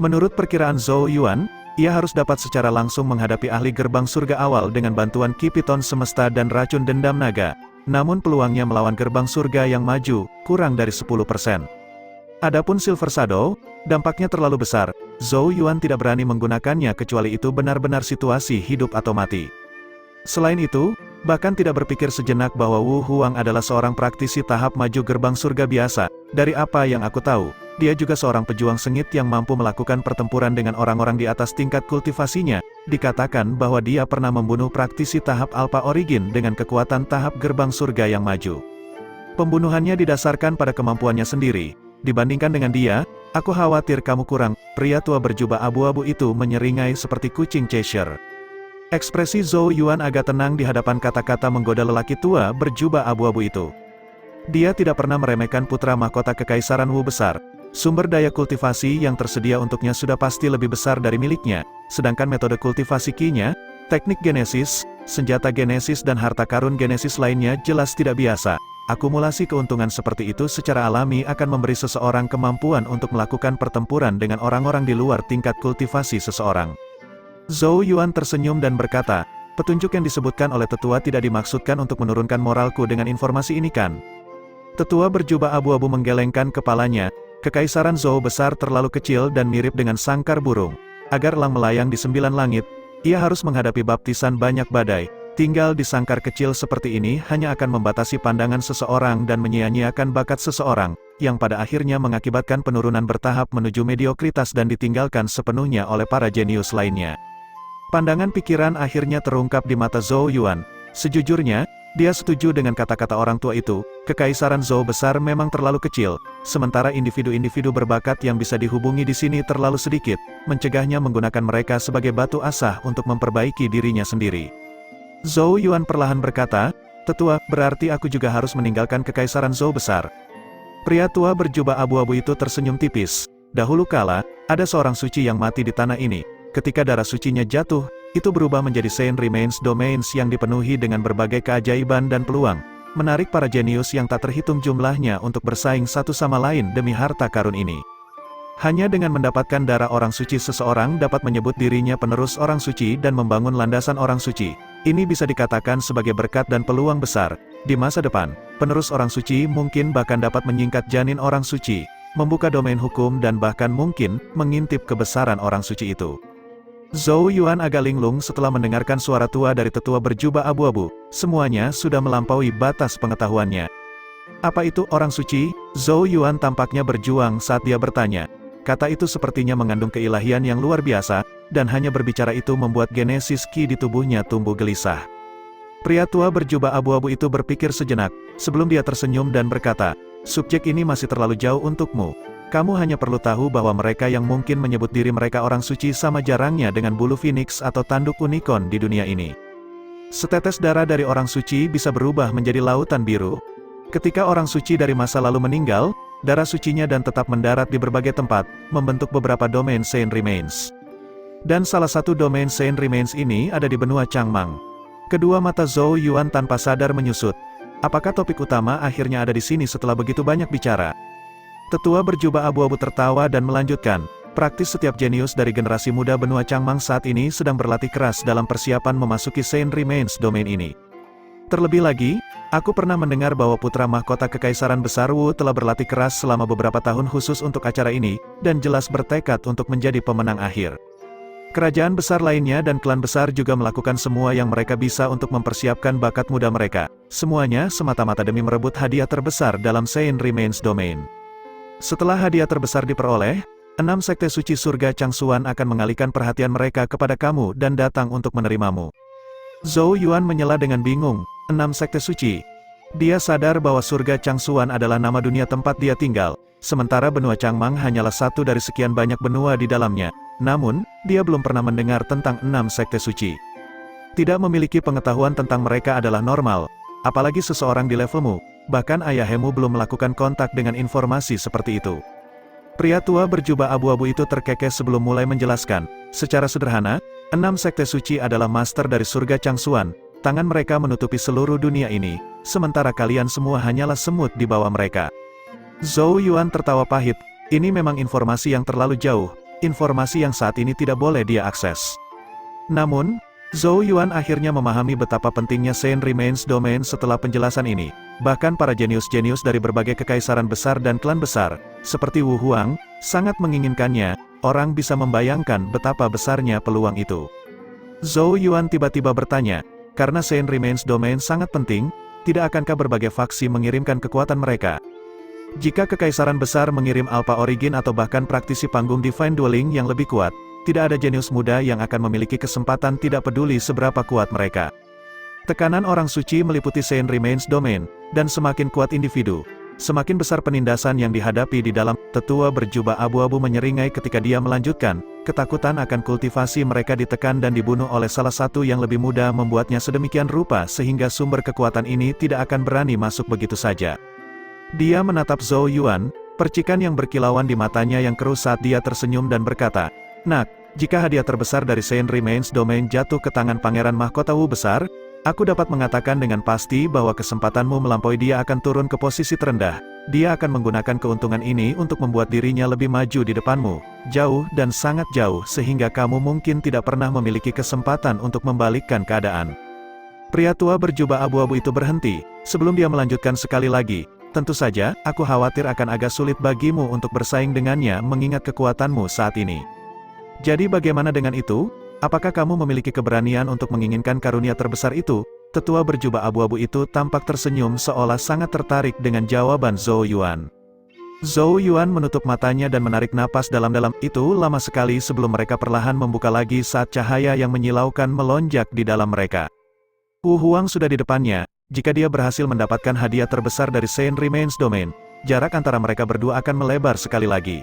Menurut perkiraan Zhou Yuan, ia harus dapat secara langsung menghadapi ahli gerbang surga awal dengan bantuan Ki Piton Semesta dan racun dendam naga. Namun peluangnya melawan gerbang surga yang maju, kurang dari 10%. Adapun Silver Shadow, dampaknya terlalu besar. Zhou Yuan tidak berani menggunakannya kecuali itu benar-benar situasi hidup atau mati. Selain itu, bahkan tidak berpikir sejenak bahwa Wu Huang adalah seorang praktisi tahap maju gerbang surga biasa. Dari apa yang aku tahu, dia juga seorang pejuang sengit yang mampu melakukan pertempuran dengan orang-orang di atas tingkat kultivasinya. Dikatakan bahwa dia pernah membunuh praktisi tahap Alpha Origin dengan kekuatan tahap gerbang surga yang maju. Pembunuhannya didasarkan pada kemampuannya sendiri. Dibandingkan dengan dia, aku khawatir kamu kurang. Pria tua berjubah abu-abu itu menyeringai seperti kucing Cheshire. Ekspresi Zhou Yuan agak tenang di hadapan kata-kata menggoda lelaki tua berjubah abu-abu itu. Dia tidak pernah meremehkan putra mahkota Kekaisaran Wu Besar. Sumber daya kultivasi yang tersedia untuknya sudah pasti lebih besar dari miliknya, sedangkan metode kultivasi Qi-nya, teknik genesis, senjata Genesis dan harta karun Genesis lainnya jelas tidak biasa. Akumulasi keuntungan seperti itu secara alami akan memberi seseorang kemampuan untuk melakukan pertempuran dengan orang-orang di luar tingkat kultivasi seseorang. Zhou Yuan tersenyum dan berkata, petunjuk yang disebutkan oleh tetua tidak dimaksudkan untuk menurunkan moralku dengan informasi ini kan? Tetua berjubah abu-abu menggelengkan kepalanya. Kekaisaran Zhou besar terlalu kecil dan mirip dengan sangkar burung. Agar elang melayang di 9 langit, ia harus menghadapi baptisan banyak badai. Tinggal di sangkar kecil seperti ini hanya akan membatasi pandangan seseorang dan menyia-nyiakan bakat seseorang, yang pada akhirnya mengakibatkan penurunan bertahap menuju mediokritas dan ditinggalkan sepenuhnya oleh para jenius lainnya. Pandangan pikiran akhirnya terungkap di mata Zhou Yuan. Sejujurnya, dia setuju dengan kata-kata orang tua itu, kekaisaran Zhou besar memang terlalu kecil, sementara individu-individu berbakat yang bisa dihubungi di sini terlalu sedikit, mencegahnya menggunakan mereka sebagai batu asah untuk memperbaiki dirinya sendiri. Zhou Yuan perlahan berkata, tetua, berarti aku juga harus meninggalkan kekaisaran Zhou besar. Pria tua berjubah abu-abu itu tersenyum tipis. Dahulu kala, ada seorang suci yang mati di tanah ini. Ketika darah sucinya jatuh, itu berubah menjadi Saint Remains Domains yang dipenuhi dengan berbagai keajaiban dan peluang, menarik para jenius yang tak terhitung jumlahnya untuk bersaing satu sama lain demi harta karun ini. Hanya dengan mendapatkan darah orang suci seseorang dapat menyebut dirinya penerus orang suci dan membangun landasan orang suci. Ini bisa dikatakan sebagai berkat dan peluang besar. Di masa depan, penerus orang suci mungkin bahkan dapat menyingkat janin orang suci, membuka domain hukum dan bahkan mungkin mengintip kebesaran orang suci itu. Zhou Yuan agak linglung setelah mendengarkan suara tua dari tetua berjubah abu-abu. Semuanya sudah melampaui batas pengetahuannya. Apa itu orang suci? Zhou Yuan tampaknya berjuang saat dia bertanya. Kata itu sepertinya mengandung keilahian yang luar biasa, dan hanya berbicara itu membuat Genesis Ki di tubuhnya tumbuh gelisah. Pria tua berjubah abu-abu itu berpikir sejenak, sebelum dia tersenyum dan berkata, subjek ini masih terlalu jauh untukmu. Kamu hanya perlu tahu bahwa mereka yang mungkin menyebut diri mereka orang suci sama jarangnya dengan bulu phoenix atau tanduk unicorn di dunia ini. Setetes darah dari orang suci bisa berubah menjadi lautan biru. Ketika orang suci dari masa lalu meninggal, darah sucinya dan tetap mendarat di berbagai tempat, membentuk beberapa domain Saint Remains. Dan salah satu domain Saint Remains ini ada di benua Changmang. Kedua mata Zhou Yuan tanpa sadar menyusut. Apakah topik utama akhirnya ada di sini setelah begitu banyak bicara? Tetua berjubah abu-abu tertawa dan melanjutkan, praktis setiap jenius dari generasi muda benua Changmang saat ini sedang berlatih keras dalam persiapan memasuki Saint Remains domain ini. Terlebih lagi, aku pernah mendengar bahwa putra mahkota kekaisaran besar Wu telah berlatih keras selama beberapa tahun khusus untuk acara ini, dan jelas bertekad untuk menjadi pemenang akhir. Kerajaan besar lainnya dan klan besar juga melakukan semua yang mereka bisa untuk mempersiapkan bakat muda mereka, semuanya semata-mata demi merebut hadiah terbesar dalam Saint Remains domain. Setelah hadiah terbesar diperoleh, 6 sekte suci surga Changsuan akan mengalihkan perhatian mereka kepada kamu dan datang untuk menerimamu. Zhou Yuan menyela dengan bingung, 6 sekte suci. Dia sadar bahwa surga Changsuan adalah nama dunia tempat dia tinggal, sementara benua Changmang hanyalah satu dari sekian banyak benua di dalamnya. Namun, dia belum pernah mendengar tentang 6 sekte suci. Tidak memiliki pengetahuan tentang mereka adalah normal, apalagi seseorang di levelmu. Bahkan ayahmu belum melakukan kontak dengan informasi seperti itu. Pria tua berjubah abu-abu itu terkekeh sebelum mulai menjelaskan. Secara sederhana, 6 sekte suci adalah master dari surga Changsuan. Tangan mereka menutupi seluruh dunia ini, sementara kalian semua hanyalah semut di bawah mereka. Zhou Yuan tertawa pahit. Ini memang informasi yang terlalu jauh, informasi yang saat ini tidak boleh dia akses. Namun, Zhou Yuan akhirnya memahami betapa pentingnya Saint Remains domain setelah penjelasan ini. Bahkan para jenius-jenius dari berbagai kekaisaran besar dan klan besar, seperti Wu Huang, sangat menginginkannya. Orang bisa membayangkan betapa besarnya peluang itu. Zhou Yuan tiba-tiba bertanya, karena Saint Remains domain sangat penting, tidak akankah berbagai faksi mengirimkan kekuatan mereka? Jika kekaisaran besar mengirim Alpha Origin atau bahkan praktisi panggung Divine Dueling yang lebih kuat, tidak ada jenius muda yang akan memiliki kesempatan tidak peduli seberapa kuat mereka. Tekanan orang suci meliputi Saint Remains domain, dan semakin kuat individu, semakin besar penindasan yang dihadapi di dalam. Tetua berjubah abu-abu menyeringai ketika dia melanjutkan, ketakutan akan kultivasi mereka ditekan dan dibunuh oleh salah satu yang lebih muda membuatnya sedemikian rupa sehingga sumber kekuatan ini tidak akan berani masuk begitu saja. Dia menatap Zhou Yuan, percikan yang berkilauan di matanya yang keruh saat dia tersenyum dan berkata, Nak, Jika hadiah terbesar dari Saint Remains Domain jatuh ke tangan Pangeran Mahkota Wu besar, aku dapat mengatakan dengan pasti bahwa kesempatanmu melampaui dia akan turun ke posisi terendah. Dia akan menggunakan keuntungan ini untuk membuat dirinya lebih maju di depanmu, jauh dan sangat jauh sehingga kamu mungkin tidak pernah memiliki kesempatan untuk membalikkan keadaan. Pria tua berjubah abu-abu itu berhenti, sebelum dia melanjutkan sekali lagi. Tentu saja, aku khawatir akan agak sulit bagimu untuk bersaing dengannya mengingat kekuatanmu saat ini. Jadi bagaimana dengan itu? Apakah kamu memiliki keberanian untuk menginginkan karunia terbesar itu? Tetua berjubah abu-abu itu tampak tersenyum seolah sangat tertarik dengan jawaban Zhou Yuan. Zhou Yuan menutup matanya dan menarik napas dalam-dalam. Itu lama sekali sebelum mereka perlahan membuka lagi saat cahaya yang menyilaukan melonjak di dalam mereka. Wu Huang sudah di depannya. Jika dia berhasil mendapatkan hadiah terbesar dari Saint Remains Domain, jarak antara mereka berdua akan melebar sekali lagi.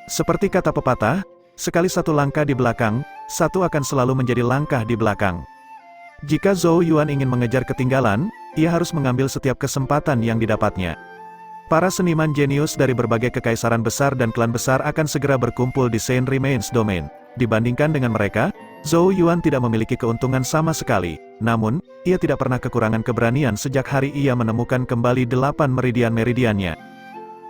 Seperti kata pepatah, sekali satu langkah di belakang, satu akan selalu menjadi langkah di belakang. Jika Zhou Yuan ingin mengejar ketinggalan, ia harus mengambil setiap kesempatan yang didapatnya. Para seniman jenius dari berbagai kekaisaran besar dan klan besar akan segera berkumpul di Saint Remains Domain. Dibandingkan dengan mereka, Zhou Yuan tidak memiliki keuntungan sama sekali. Namun, ia tidak pernah kekurangan keberanian sejak hari ia menemukan kembali 8 meridian-meridiannya.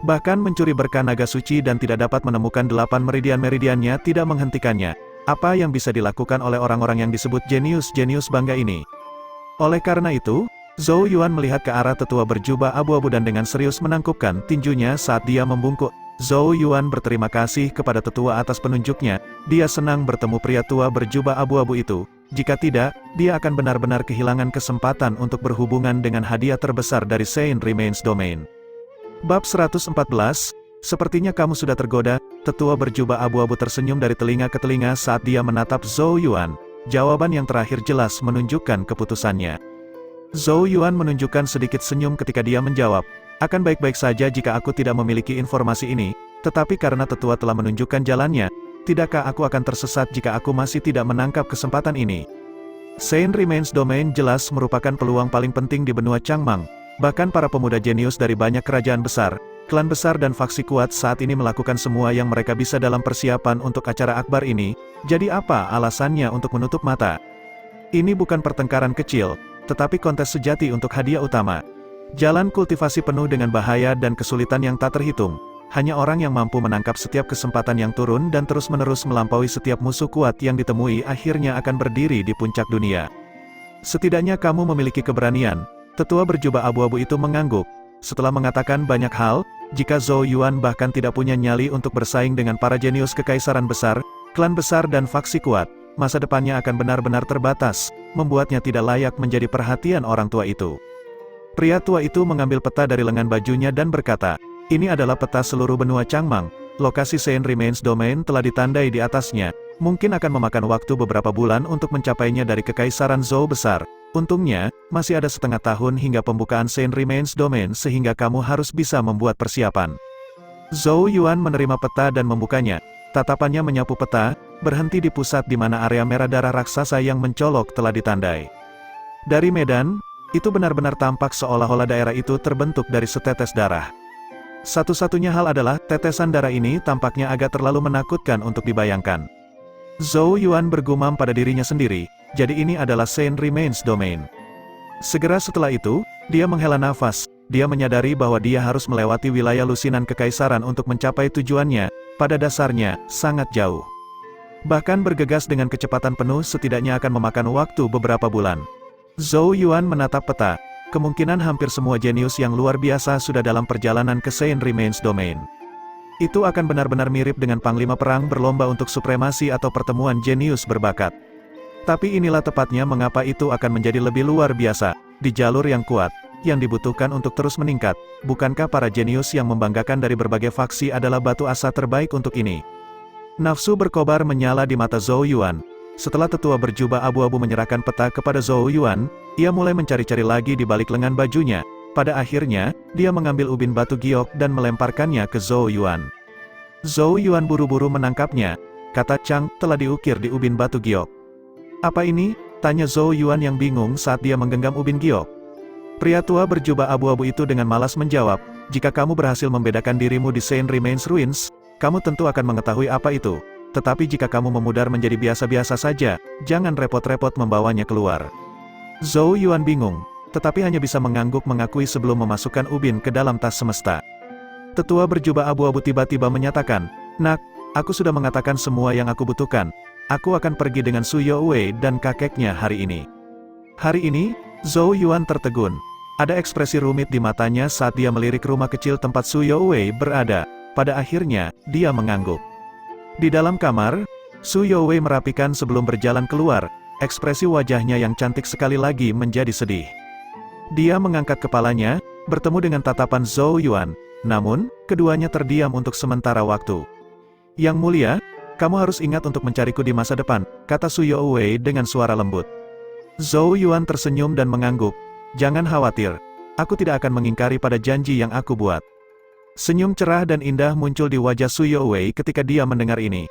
Bahkan mencuri berkah naga suci dan tidak dapat menemukan 8 meridian-meridiannya tidak menghentikannya. Apa yang bisa dilakukan oleh orang-orang yang disebut jenius-jenius bangga ini? Oleh karena itu, Zhou Yuan melihat ke arah tetua berjubah abu-abu dan dengan serius menangkupkan tinjunya saat dia membungkuk. Zhou Yuan berterima kasih kepada tetua atas penunjuknya. Dia senang bertemu pria tua berjubah abu-abu itu. Jika tidak, dia akan benar-benar kehilangan kesempatan untuk berhubungan dengan hadiah terbesar dari Saint Remains Domain. Bab 114, sepertinya kamu sudah tergoda. Tetua berjubah abu-abu tersenyum dari telinga ke telinga saat dia menatap Zhou Yuan. Jawaban yang terakhir jelas menunjukkan keputusannya. Zhou Yuan menunjukkan sedikit senyum ketika dia menjawab, akan baik-baik saja jika aku tidak memiliki informasi ini, tetapi karena tetua telah menunjukkan jalannya, tidakkah aku akan tersesat jika aku masih tidak menangkap kesempatan ini? Saint Remains Domain jelas merupakan peluang paling penting di benua Changmang. Bahkan para pemuda jenius dari banyak kerajaan besar, klan besar dan faksi kuat saat ini melakukan semua yang mereka bisa dalam persiapan untuk acara akbar ini. Jadi apa alasannya untuk menutup mata? Ini bukan pertengkaran kecil, tetapi kontes sejati untuk hadiah utama. Jalan kultivasi penuh dengan bahaya dan kesulitan yang tak terhitung. Hanya orang yang mampu menangkap setiap kesempatan yang turun dan terus-menerus melampaui setiap musuh kuat yang ditemui akhirnya akan berdiri di puncak dunia. Setidaknya kamu memiliki keberanian. Tetua berjubah abu-abu itu mengangguk. Setelah mengatakan banyak hal, jika Zhou Yuan bahkan tidak punya nyali untuk bersaing dengan para jenius kekaisaran besar, klan besar dan faksi kuat, masa depannya akan benar-benar terbatas, membuatnya tidak layak menjadi perhatian orang tua itu. Pria tua itu mengambil peta dari lengan bajunya dan berkata, ini adalah peta seluruh benua Changmang. Lokasi Saint Remains Domain telah ditandai di atasnya. Mungkin akan memakan waktu beberapa bulan untuk mencapainya dari kekaisaran Zhou besar. Untungnya, masih ada setengah tahun hingga pembukaan Saint Remains Domain sehingga kamu harus bisa membuat persiapan. Zhou Yuan menerima peta dan membukanya. Tatapannya menyapu peta, berhenti di pusat di mana area merah darah raksasa yang mencolok telah ditandai. Dari medan, itu benar-benar tampak seolah-olah daerah itu terbentuk dari setetes darah. Satu-satunya hal adalah, tetesan darah ini tampaknya agak terlalu menakutkan untuk dibayangkan. Zhou Yuan bergumam pada dirinya sendiri, jadi ini adalah Saint Remains Domain. Segera setelah itu, dia menghela nafas, dia menyadari bahwa dia harus melewati wilayah lusinan kekaisaran untuk mencapai tujuannya, pada dasarnya, sangat jauh. Bahkan bergegas dengan kecepatan penuh setidaknya akan memakan waktu beberapa bulan. Zhou Yuan menatap peta. Kemungkinan hampir semua jenius yang luar biasa sudah dalam perjalanan ke Saint Remains Domain. Itu akan benar-benar mirip dengan panglima perang berlomba untuk supremasi atau pertemuan jenius berbakat. Tapi inilah tepatnya mengapa itu akan menjadi lebih luar biasa, di jalur yang kuat, yang dibutuhkan untuk terus meningkat. Bukankah para jenius yang membanggakan dari berbagai faksi adalah batu asa terbaik untuk ini? Nafsu berkobar menyala di mata Zhou Yuan. Setelah tetua berjubah abu-abu menyerahkan peta kepada Zhou Yuan, ia mulai mencari-cari lagi di balik lengan bajunya. Pada akhirnya, dia mengambil ubin batu giok dan melemparkannya ke Zhou Yuan. Zhou Yuan buru-buru menangkapnya. Kata Chang telah diukir di ubin batu giok. Apa ini? Tanya Zhou Yuan yang bingung saat dia menggenggam ubin giok. Pria tua berjubah abu-abu itu dengan malas menjawab, jika kamu berhasil membedakan dirimu di Saint Remains Ruins, kamu tentu akan mengetahui apa itu. tetapi jika kamu memudar menjadi biasa-biasa saja, jangan repot-repot membawanya keluar. Zhou Yuan bingung, tetapi hanya bisa mengangguk mengakui sebelum memasukkan ubin ke dalam tas semesta. Tetua berjubah abu-abu tiba-tiba menyatakan, "Nak, aku sudah mengatakan semua yang aku butuhkan. Aku akan pergi dengan Su Youwei dan kakeknya hari ini." Hari ini, Zhou Yuan tertegun. Ada ekspresi rumit di matanya saat dia melirik rumah kecil tempat Su Youwei berada. Pada akhirnya, dia mengangguk. Di dalam kamar, Su Youwei merapikan sebelum berjalan keluar. Ekspresi wajahnya yang cantik sekali lagi menjadi sedih. Dia mengangkat kepalanya, bertemu dengan tatapan Zhou Yuan. Namun, keduanya terdiam untuk sementara waktu. "Yang mulia, kamu harus ingat untuk mencariku di masa depan," kata Su Youwei dengan suara lembut. Zhou Yuan tersenyum dan mengangguk. "Jangan khawatir, aku tidak akan mengingkari pada janji yang aku buat." Senyum cerah dan indah muncul di wajah Su Youwei ketika dia mendengar ini.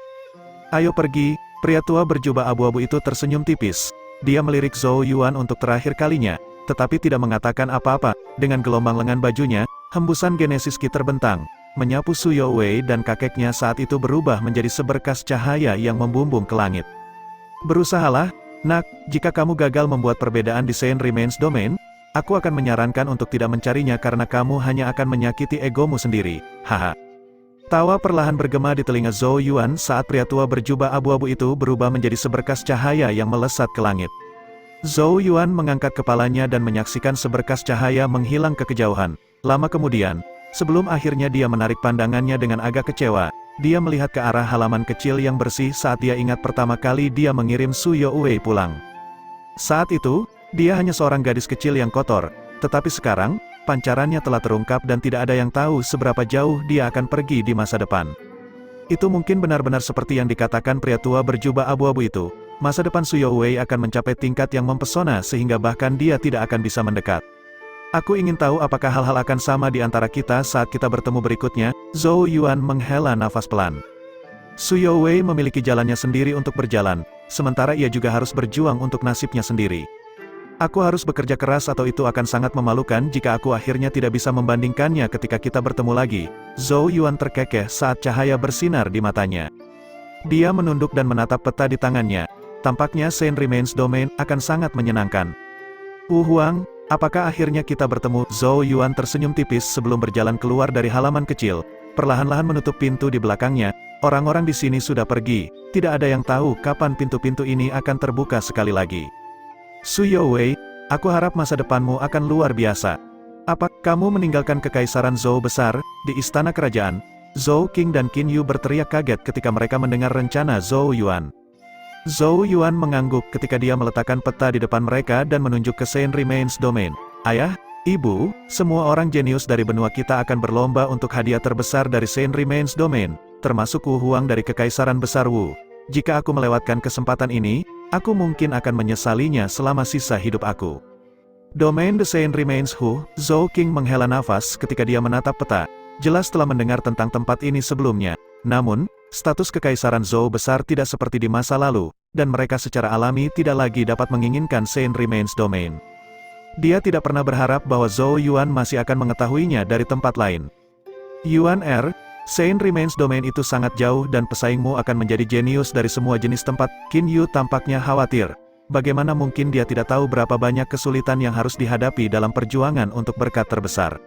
"Ayo pergi," pria tua berjubah abu-abu itu tersenyum tipis. Dia melirik Zhou Yuan untuk terakhir kalinya, tetapi tidak mengatakan apa-apa. Dengan gelombang lengan bajunya, hembusan Genesis Ki terbentang, menyapu Su Youwei dan kakeknya saat itu berubah menjadi seberkas cahaya yang membumbung ke langit. "Berusahalah, Nak, jika kamu gagal membuat perbedaan di Saint Remains Domain, aku akan menyarankan untuk tidak mencarinya karena kamu hanya akan menyakiti egomu sendiri. Haha." Tawa perlahan bergema di telinga Zhou Yuan saat pria tua berjubah abu-abu itu berubah menjadi seberkas cahaya yang melesat ke langit. Zhou Yuan mengangkat kepalanya dan menyaksikan seberkas cahaya menghilang ke kejauhan. Lama kemudian, sebelum akhirnya dia menarik pandangannya dengan agak kecewa, dia melihat ke arah halaman kecil yang bersih saat dia ingat pertama kali dia mengirim Su Youwei pulang. Saat itu, dia hanya seorang gadis kecil yang kotor, tetapi sekarang, pancarannya telah terungkap dan tidak ada yang tahu seberapa jauh dia akan pergi di masa depan. Itu mungkin benar-benar seperti yang dikatakan pria tua berjubah abu-abu itu. Masa depan Su Youwei akan mencapai tingkat yang mempesona sehingga bahkan dia tidak akan bisa mendekat. Aku ingin tahu apakah hal-hal akan sama di antara kita saat kita bertemu berikutnya. Zhou Yuan menghela nafas pelan. Su Youwei memiliki jalannya sendiri untuk berjalan, sementara ia juga harus berjuang untuk nasibnya sendiri. Aku harus bekerja keras atau itu akan sangat memalukan jika aku akhirnya tidak bisa membandingkannya ketika kita bertemu lagi. Zhou Yuan terkekeh saat cahaya bersinar di matanya. Dia menunduk dan menatap peta di tangannya. Tampaknya Saint Remains Domain akan sangat menyenangkan. Huang, apakah akhirnya kita bertemu?" Zhou Yuan tersenyum tipis sebelum berjalan keluar dari halaman kecil. Perlahan-lahan menutup pintu di belakangnya. Orang-orang di sini sudah pergi. Tidak ada yang tahu kapan pintu-pintu ini akan terbuka sekali lagi. "Su Youwei, aku harap masa depanmu akan luar biasa. Apa kamu meninggalkan kekaisaran Zhou besar di istana kerajaan?" Zhou Qing dan Qin Yu berteriak kaget ketika mereka mendengar rencana Zhou Yuan. Zhou Yuan mengangguk ketika dia meletakkan peta di depan mereka dan menunjuk ke Saint Remains Domain. "Ayah, Ibu, semua orang jenius dari benua kita akan berlomba untuk hadiah terbesar dari Saint Remains Domain, termasuk Wu Huang dari Kekaisaran Besar Wu. Jika aku melewatkan kesempatan ini, aku mungkin akan menyesalinya selama sisa hidup aku." Domain The Saint Remains Hu, Zhou Qing menghela nafas ketika dia menatap peta. Jelas telah mendengar tentang tempat ini sebelumnya. Namun, status Kekaisaran Zhou besar tidak seperti di masa lalu, dan mereka secara alami tidak lagi dapat menginginkan Saint Remains Domain. Dia tidak pernah berharap bahwa Zhou Yuan masih akan mengetahuinya dari tempat lain. "Yuan Saint Remains Domain itu sangat jauh dan pesaingmu akan menjadi jenius dari semua jenis tempat." Qin Yu tampaknya khawatir. Bagaimana mungkin dia tidak tahu berapa banyak kesulitan yang harus dihadapi dalam perjuangan untuk berkat terbesar.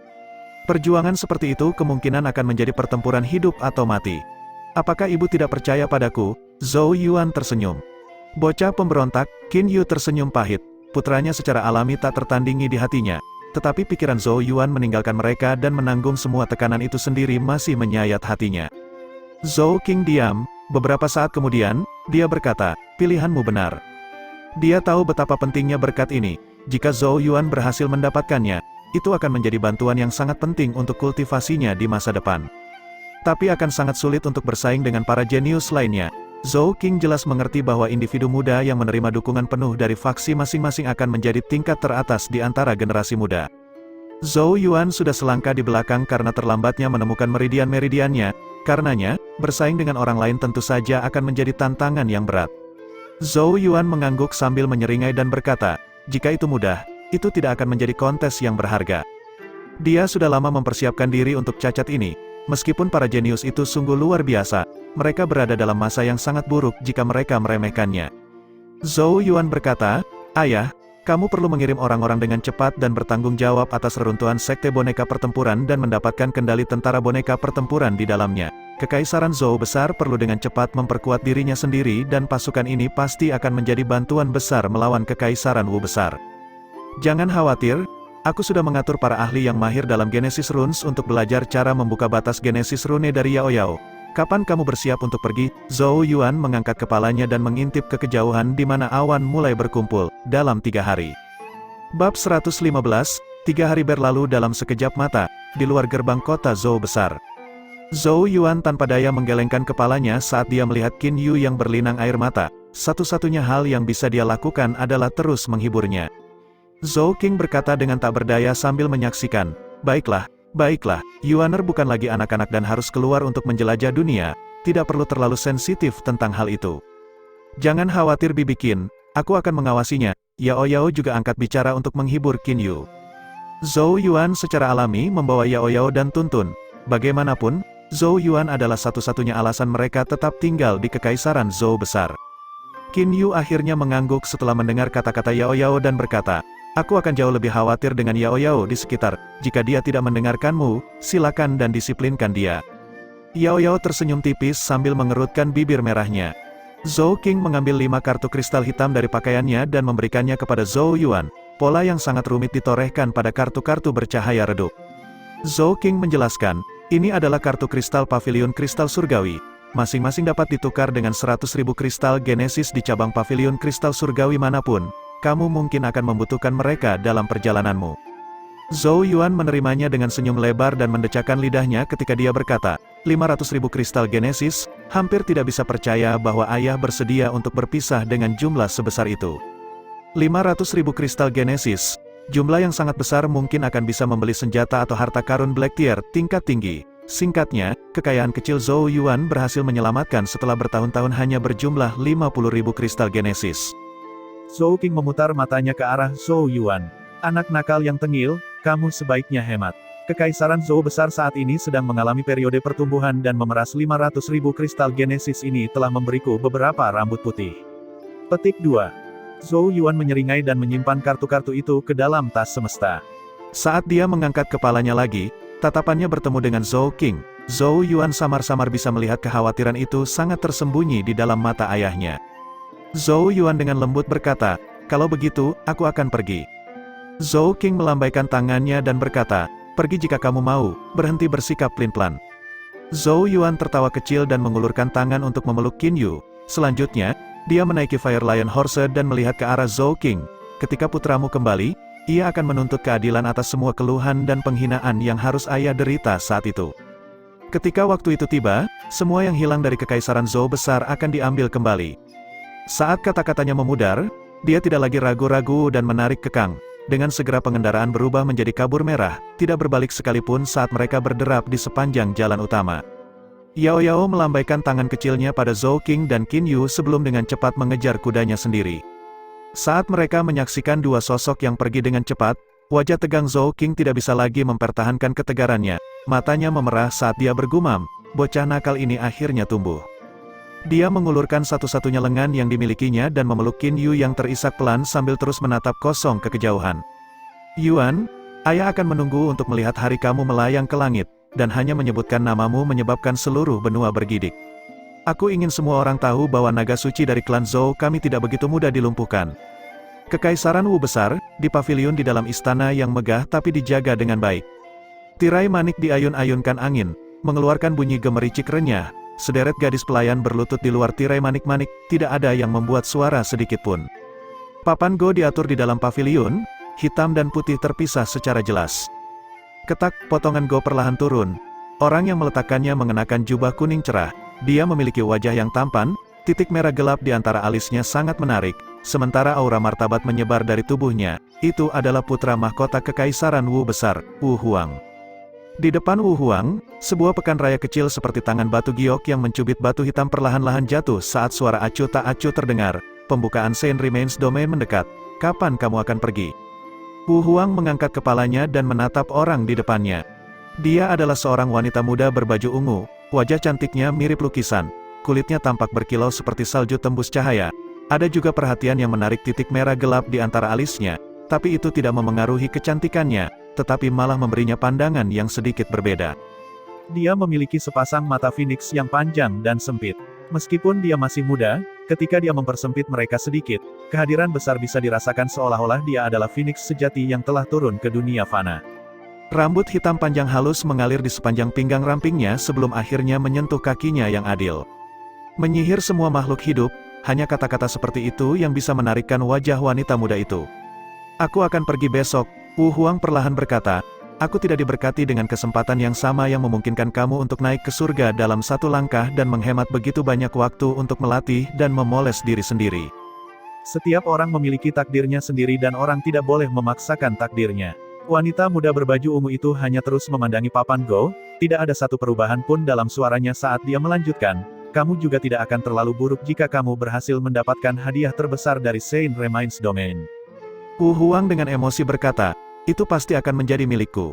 Perjuangan seperti itu kemungkinan akan menjadi pertempuran hidup atau mati. "Apakah ibu tidak percaya padaku?" Zhou Yuan tersenyum. Bocah pemberontak, Qin Yu tersenyum pahit. Putranya secara alami tak tertandingi di hatinya. Tetapi pikiran Zhou Yuan meninggalkan mereka dan menanggung semua tekanan itu sendiri masih menyayat hatinya. Zhou Qing diam. Beberapa saat kemudian, dia berkata, "Pilihanmu benar." Dia tahu betapa pentingnya berkat ini. Jika Zhou Yuan berhasil mendapatkannya, itu akan menjadi bantuan yang sangat penting untuk kultivasinya di masa depan. Tapi akan sangat sulit untuk bersaing dengan para jenius lainnya. Zhou Qing jelas mengerti bahwa individu muda yang menerima dukungan penuh dari faksi masing-masing akan menjadi tingkat teratas di antara generasi muda. Zhou Yuan sudah selangkah di belakang karena terlambatnya menemukan meridian-meridiannya, karenanya, bersaing dengan orang lain tentu saja akan menjadi tantangan yang berat. Zhou Yuan mengangguk sambil menyeringai dan berkata, "Jika itu mudah, itu tidak akan menjadi kontes yang berharga." Dia sudah lama mempersiapkan diri untuk cacat ini. Meskipun para jenius itu sungguh luar biasa, mereka berada dalam masa yang sangat buruk jika mereka meremehkannya. Zhou Yuan berkata, "Ayah, kamu perlu mengirim orang-orang dengan cepat dan bertanggung jawab atas reruntuhan sekte boneka pertempuran dan mendapatkan kendali tentara boneka pertempuran di dalamnya. Kekaisaran Zhou besar perlu dengan cepat memperkuat dirinya sendiri dan pasukan ini pasti akan menjadi bantuan besar melawan kekaisaran Wu besar. Jangan khawatir, aku sudah mengatur para ahli yang mahir dalam Genesis Runes untuk belajar cara membuka batas Genesis Rune dari Yao Yao. Kapan kamu bersiap untuk pergi?" Zhou Yuan mengangkat kepalanya dan mengintip ke kejauhan di mana awan mulai berkumpul, dalam 3 hari. Bab 115, 3 hari berlalu dalam sekejap mata, di luar gerbang kota Zhou besar. Zhou Yuan tanpa daya menggelengkan kepalanya saat dia melihat Qin Yu yang berlinang air mata. Satu-satunya hal yang bisa dia lakukan adalah terus menghiburnya. Zhou King berkata dengan tak berdaya sambil menyaksikan, "Baiklah, baiklah, Yuaner bukan lagi anak-anak dan harus keluar untuk menjelajah dunia, tidak perlu terlalu sensitif tentang hal itu. Jangan khawatir Bibi Qin, aku akan mengawasinya." Yao Yao juga angkat bicara untuk menghibur Qin Yu. Zhou Yuan secara alami membawa Yao Yao dan Tuntun. Bagaimanapun, Zhou Yuan adalah satu-satunya alasan mereka tetap tinggal di kekaisaran Zhou besar. Qin Yu akhirnya mengangguk setelah mendengar kata-kata Yao Yao dan berkata, "Aku akan jauh lebih khawatir dengan Yao Yao di sekitar. Jika dia tidak mendengarkanmu, silakan dan disiplinkan dia." Yao Yao tersenyum tipis sambil mengerutkan bibir merahnya. Zhou King mengambil 5 kartu kristal hitam dari pakaiannya dan memberikannya kepada Zhou Yuan. Pola yang sangat rumit ditorehkan pada kartu-kartu bercahaya redup. Zhou King menjelaskan, "Ini adalah kartu kristal pavilion kristal surgawi. Masing-masing dapat ditukar dengan 100.000 kristal Genesis di cabang pavilion kristal surgawi manapun. Kamu mungkin akan membutuhkan mereka dalam perjalananmu." Zhou Yuan menerimanya dengan senyum lebar dan mendecakkan lidahnya ketika dia berkata, 500.000 kristal Genesis, hampir tidak bisa percaya bahwa ayah bersedia untuk berpisah dengan jumlah sebesar itu. 500.000 kristal Genesis, jumlah yang sangat besar mungkin akan bisa membeli senjata atau harta karun Black Tier tingkat tinggi. Singkatnya, kekayaan kecil Zhou Yuan berhasil menyelamatkan setelah bertahun-tahun hanya berjumlah 50.000 kristal Genesis. Zhou King memutar matanya ke arah Zhou Yuan. "Anak nakal yang tengil, kamu sebaiknya hemat. Kekaisaran Zhou besar saat ini sedang mengalami periode pertumbuhan dan memeras 500.000 kristal Genesis ini telah memberiku beberapa rambut putih." Petik 2. Zhou Yuan menyeringai dan menyimpan kartu-kartu itu ke dalam tas semesta. Saat dia mengangkat kepalanya lagi, tatapannya bertemu dengan Zhou King. Zhou Yuan samar-samar bisa melihat kekhawatiran itu sangat tersembunyi di dalam mata ayahnya. Zhou Yuan dengan lembut berkata, "Kalau begitu, aku akan pergi." Zhou King melambaikan tangannya dan berkata, "Pergi jika kamu mau, berhenti bersikap pelin-pelan." Zhou Yuan tertawa kecil dan mengulurkan tangan untuk memeluk Qin Yu. Selanjutnya, dia menaiki Fire Lion Horse dan melihat ke arah Zhou King. "Ketika putramu kembali, ia akan menuntut keadilan atas semua keluhan dan penghinaan yang harus ayah derita saat itu. Ketika waktu itu tiba, semua yang hilang dari kekaisaran Zhou besar akan diambil kembali." Saat kata-katanya memudar, dia tidak lagi ragu-ragu dan menarik kekang. Dengan segera pengendaraan berubah menjadi kabur merah, tidak berbalik sekalipun saat mereka berderap di sepanjang jalan utama. Yao Yao melambaikan tangan kecilnya pada Zhou King dan Qin Yu sebelum dengan cepat mengejar kudanya sendiri. Saat mereka menyaksikan dua sosok yang pergi dengan cepat, wajah tegang Zhou King tidak bisa lagi mempertahankan ketegarannya. Matanya memerah saat dia bergumam, "Bocah nakal ini akhirnya tumbuh." Dia mengulurkan satu-satunya lengan yang dimilikinya dan memeluk Qin Yu yang terisak pelan sambil terus menatap kosong ke kejauhan. "Yuan, ayah akan menunggu untuk melihat hari kamu melayang ke langit, dan hanya menyebutkan namamu menyebabkan seluruh benua bergidik. Aku ingin semua orang tahu bahwa naga suci dari klan Zhou kami tidak begitu mudah dilumpuhkan." Kekaisaran Wu besar, di pavilion di dalam istana yang megah tapi dijaga dengan baik. Tirai manik diayun-ayunkan angin, mengeluarkan bunyi gemericik renyah. Sederet gadis pelayan berlutut di luar tirai manik-manik, tidak ada yang membuat suara sedikit pun. Papan Go diatur di dalam pavilion, hitam dan putih terpisah secara jelas. Ketak, potongan Go perlahan turun. Orang yang meletakkannya mengenakan jubah kuning cerah. Dia memiliki wajah yang tampan, titik merah gelap di antara alisnya sangat menarik, sementara aura martabat menyebar dari tubuhnya. Itu adalah putra mahkota kekaisaran Wu besar, Wu Huang. Di depan Wu Huang, sebuah pekan raya kecil seperti tangan batu giok yang mencubit batu hitam perlahan-lahan jatuh saat suara acuh tak acuh terdengar. Pembukaan Saint Remains Domain mendekat. "Kapan kamu akan pergi?" Wu Huang mengangkat kepalanya dan menatap orang di depannya. Dia adalah seorang wanita muda berbaju ungu, wajah cantiknya mirip lukisan, kulitnya tampak berkilau seperti salju tembus cahaya. Ada juga perhatian yang menarik titik merah gelap di antara alisnya, tapi itu tidak memengaruhi kecantikannya, tetapi malah memberinya pandangan yang sedikit berbeda. Dia memiliki sepasang mata Phoenix yang panjang dan sempit. Meskipun dia masih muda, ketika dia mempersempit mereka sedikit, kehadiran besar bisa dirasakan seolah-olah dia adalah Phoenix sejati yang telah turun ke dunia fana. Rambut hitam panjang halus mengalir di sepanjang pinggang rampingnya sebelum akhirnya menyentuh kakinya yang adil. Menyihir semua makhluk hidup, hanya kata-kata seperti itu yang bisa menarikkan wajah wanita muda itu. "Aku akan pergi besok," Wu Huang perlahan berkata. "Aku tidak diberkati dengan kesempatan yang sama yang memungkinkan kamu untuk naik ke surga dalam satu langkah dan menghemat begitu banyak waktu untuk melatih dan memoles diri sendiri." Setiap orang memiliki takdirnya sendiri dan orang tidak boleh memaksakan takdirnya. Wanita muda berbaju ungu itu hanya terus memandangi Papan Go, tidak ada satu perubahan pun dalam suaranya saat dia melanjutkan, "Kamu juga tidak akan terlalu buruk jika kamu berhasil mendapatkan hadiah terbesar dari Saint Remains Domain." Wu Huang dengan emosi berkata, "Itu pasti akan menjadi milikku."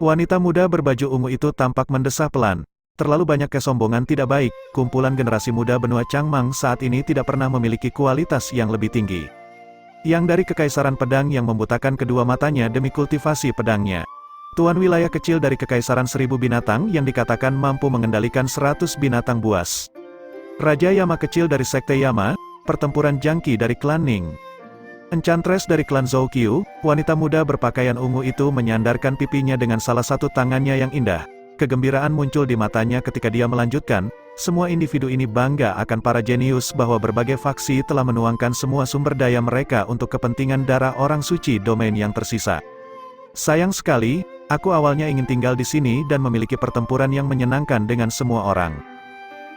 Wanita muda berbaju ungu itu tampak mendesah pelan. Terlalu banyak kesombongan tidak baik, kumpulan generasi muda benua Changmang saat ini tidak pernah memiliki kualitas yang lebih tinggi. Yang dari Kekaisaran Pedang yang membutakan kedua matanya demi kultivasi pedangnya. Tuan wilayah kecil dari Kekaisaran 1000 binatang yang dikatakan mampu mengendalikan 100 binatang buas. Raja Yama kecil dari Sekte Yama, pertempuran jangki dari klan Ning. Enchantress dari klan Zhoukyu, wanita muda berpakaian ungu itu menyandarkan pipinya dengan salah satu tangannya yang indah. Kegembiraan muncul di matanya ketika dia melanjutkan, "Semua individu ini bangga akan para jenius bahwa berbagai faksi telah menuangkan semua sumber daya mereka untuk kepentingan darah orang suci domain yang tersisa. Sayang sekali, aku awalnya ingin tinggal di sini dan memiliki pertempuran yang menyenangkan dengan semua orang."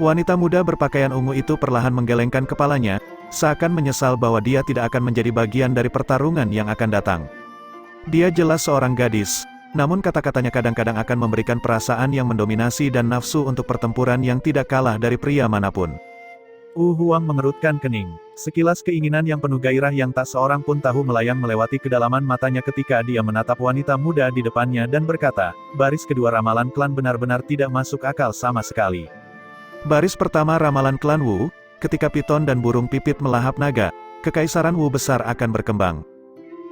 Wanita muda berpakaian ungu itu perlahan menggelengkan kepalanya, seakan menyesal bahwa dia tidak akan menjadi bagian dari pertarungan yang akan datang. Dia jelas seorang gadis, namun kata-katanya kadang-kadang akan memberikan perasaan yang mendominasi dan nafsu untuk pertempuran yang tidak kalah dari pria manapun. Wu Huang mengerutkan kening. Sekilas keinginan yang penuh gairah yang tak seorang pun tahu melayang melewati kedalaman matanya ketika dia menatap wanita muda di depannya dan berkata, "Baris kedua ramalan klan benar-benar tidak masuk akal sama sekali." Baris pertama ramalan klan Wu, ketika piton dan burung pipit melahap naga, Kekaisaran Wu besar akan berkembang.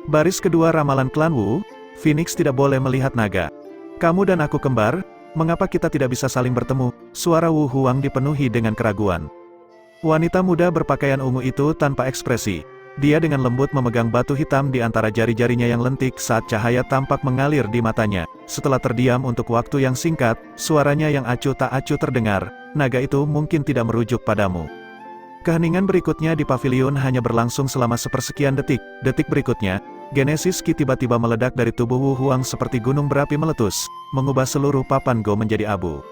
Baris kedua ramalan klan Wu, Phoenix tidak boleh melihat naga. "Kamu dan aku kembar, mengapa kita tidak bisa saling bertemu?" Suara Wu Huang dipenuhi dengan keraguan. Wanita muda berpakaian ungu itu tanpa ekspresi. Dia dengan lembut memegang batu hitam di antara jari-jarinya yang lentik saat cahaya tampak mengalir di matanya. Setelah terdiam untuk waktu yang singkat, suaranya yang acuh tak acuh terdengar, "Naga itu mungkin tidak merujuk padamu." Keheningan berikutnya di pavilion hanya berlangsung selama sepersekian detik. Detik berikutnya, Genesis Ki tiba-tiba meledak dari tubuh Wu Huang seperti gunung berapi meletus, mengubah seluruh Papan Go menjadi abu.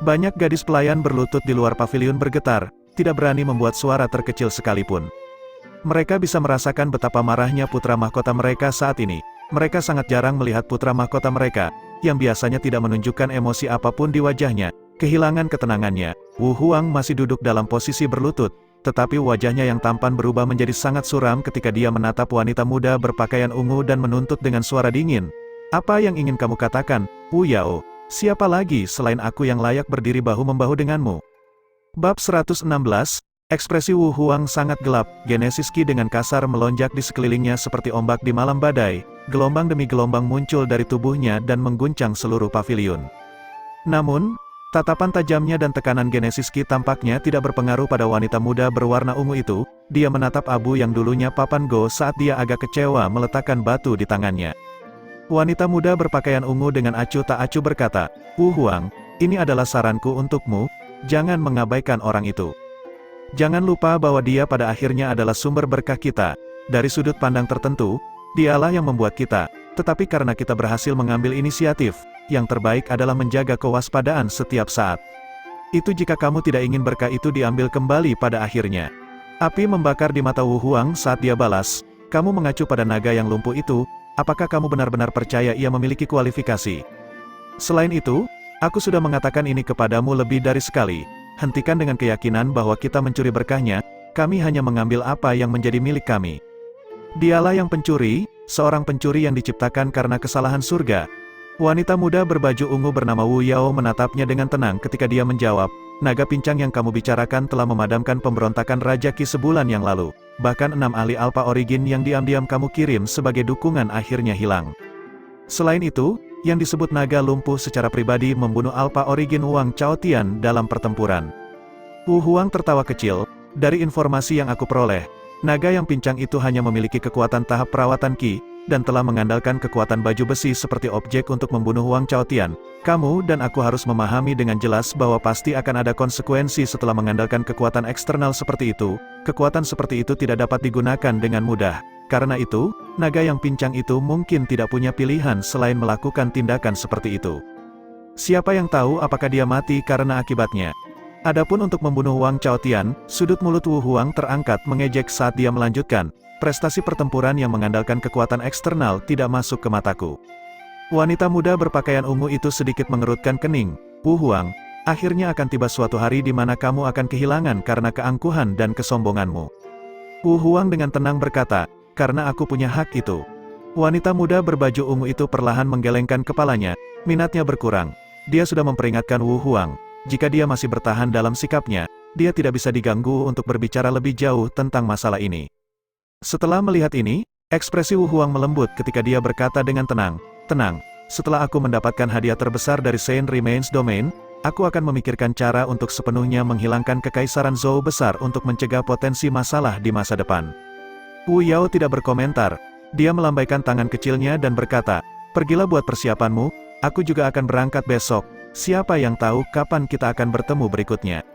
Banyak gadis pelayan berlutut di luar pavilion bergetar, tidak berani membuat suara terkecil sekalipun. Mereka bisa merasakan betapa marahnya putra mahkota mereka saat ini. Mereka sangat jarang melihat putra mahkota mereka, yang biasanya tidak menunjukkan emosi apapun di wajahnya, kehilangan ketenangannya. Wu Huang masih duduk dalam posisi berlutut, tetapi wajahnya yang tampan berubah menjadi sangat suram ketika dia menatap wanita muda berpakaian ungu dan menuntut dengan suara dingin. "Apa yang ingin kamu katakan, Wu Yao? Siapa lagi selain aku yang layak berdiri bahu-membahu denganmu?" Bab 116, ekspresi Wu Huang sangat gelap. Genesis Ki dengan kasar melonjak di sekelilingnya seperti ombak di malam badai. Gelombang demi gelombang muncul dari tubuhnya dan mengguncang seluruh pavilion. Namun, tatapan tajamnya dan tekanan Genesis Ki tampaknya tidak berpengaruh pada wanita muda berwarna ungu itu. Dia menatap abu yang dulunya Papan Go saat dia agak kecewa meletakkan batu di tangannya. Wanita muda berpakaian ungu dengan acuh tak acuh berkata, "Wu Huang, ini adalah saranku untukmu, jangan mengabaikan orang itu. Jangan lupa bahwa dia pada akhirnya adalah sumber berkah kita. Dari sudut pandang tertentu, dialah yang membuat kita, tetapi karena kita berhasil mengambil inisiatif, yang terbaik adalah menjaga kewaspadaan setiap saat. Itu jika kamu tidak ingin berkah itu diambil kembali pada akhirnya." Api membakar di mata Wu Huang saat dia balas, "Kamu mengacu pada naga yang lumpuh itu, apakah kamu benar-benar percaya ia memiliki kualifikasi? Selain itu, aku sudah mengatakan ini kepadamu lebih dari sekali. Hentikan dengan keyakinan bahwa kita mencuri berkahnya, kami hanya mengambil apa yang menjadi milik kami. Dialah yang pencuri, seorang pencuri yang diciptakan karena kesalahan surga." Wanita muda berbaju ungu bernama Wu Yao menatapnya dengan tenang ketika dia menjawab, naga pincang yang kamu bicarakan telah memadamkan pemberontakan Raja Qi sebulan yang lalu. Bahkan 6 ahli Alpha Origin yang diam-diam kamu kirim sebagai dukungan akhirnya hilang. Selain itu, yang disebut naga lumpuh secara pribadi membunuh Alpha Origin Wang Chaotian dalam pertempuran. Wu Huang tertawa kecil, dari informasi yang aku peroleh, naga yang pincang itu hanya memiliki kekuatan tahap perawatan Qi, dan telah mengandalkan kekuatan baju besi seperti objek untuk membunuh Wang Chaotian. Kamu dan aku harus memahami dengan jelas bahwa pasti akan ada konsekuensi setelah mengandalkan kekuatan eksternal seperti itu. Kekuatan seperti itu tidak dapat digunakan dengan mudah. Karena itu, naga yang pincang itu mungkin tidak punya pilihan selain melakukan tindakan seperti itu. Siapa yang tahu apakah dia mati karena akibatnya? Adapun untuk membunuh Wang Chaotian, sudut mulut Wu Huang terangkat mengejek saat dia melanjutkan. Prestasi pertempuran yang mengandalkan kekuatan eksternal tidak masuk ke mataku. Wanita muda berpakaian ungu itu sedikit mengerutkan kening. Wu Huang, akhirnya akan tiba suatu hari di mana kamu akan kehilangan karena keangkuhan dan kesombonganmu. Wu Huang dengan tenang berkata, karena aku punya hak itu. Wanita muda berbaju ungu itu perlahan menggelengkan kepalanya, minatnya berkurang. Dia sudah memperingatkan Wu Huang, jika dia masih bertahan dalam sikapnya, dia tidak bisa diganggu untuk berbicara lebih jauh tentang masalah ini. Setelah melihat ini, ekspresi Wu Huang melembut ketika dia berkata dengan tenang, tenang, setelah aku mendapatkan hadiah terbesar dari Saint Remains Domain, aku akan memikirkan cara untuk sepenuhnya menghilangkan kekaisaran Zhou besar untuk mencegah potensi masalah di masa depan. Wu Yao tidak berkomentar, dia melambaikan tangan kecilnya dan berkata, pergilah buat persiapanmu, aku juga akan berangkat besok, siapa yang tahu kapan kita akan bertemu berikutnya.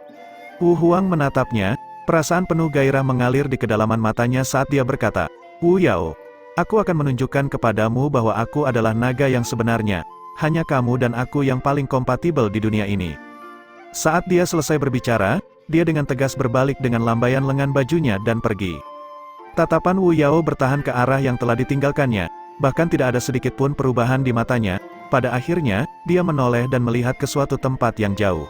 Wu Huang menatapnya. Perasaan penuh gairah mengalir di kedalaman matanya saat dia berkata, Wu Yao, aku akan menunjukkan kepadamu bahwa aku adalah naga yang sebenarnya, hanya kamu dan aku yang paling kompatibel di dunia ini. Saat dia selesai berbicara, dia dengan tegas berbalik dengan lambaian lengan bajunya dan pergi. Tatapan Wu Yao bertahan ke arah yang telah ditinggalkannya, bahkan tidak ada sedikit pun perubahan di matanya. Pada akhirnya, dia menoleh dan melihat ke suatu tempat yang jauh.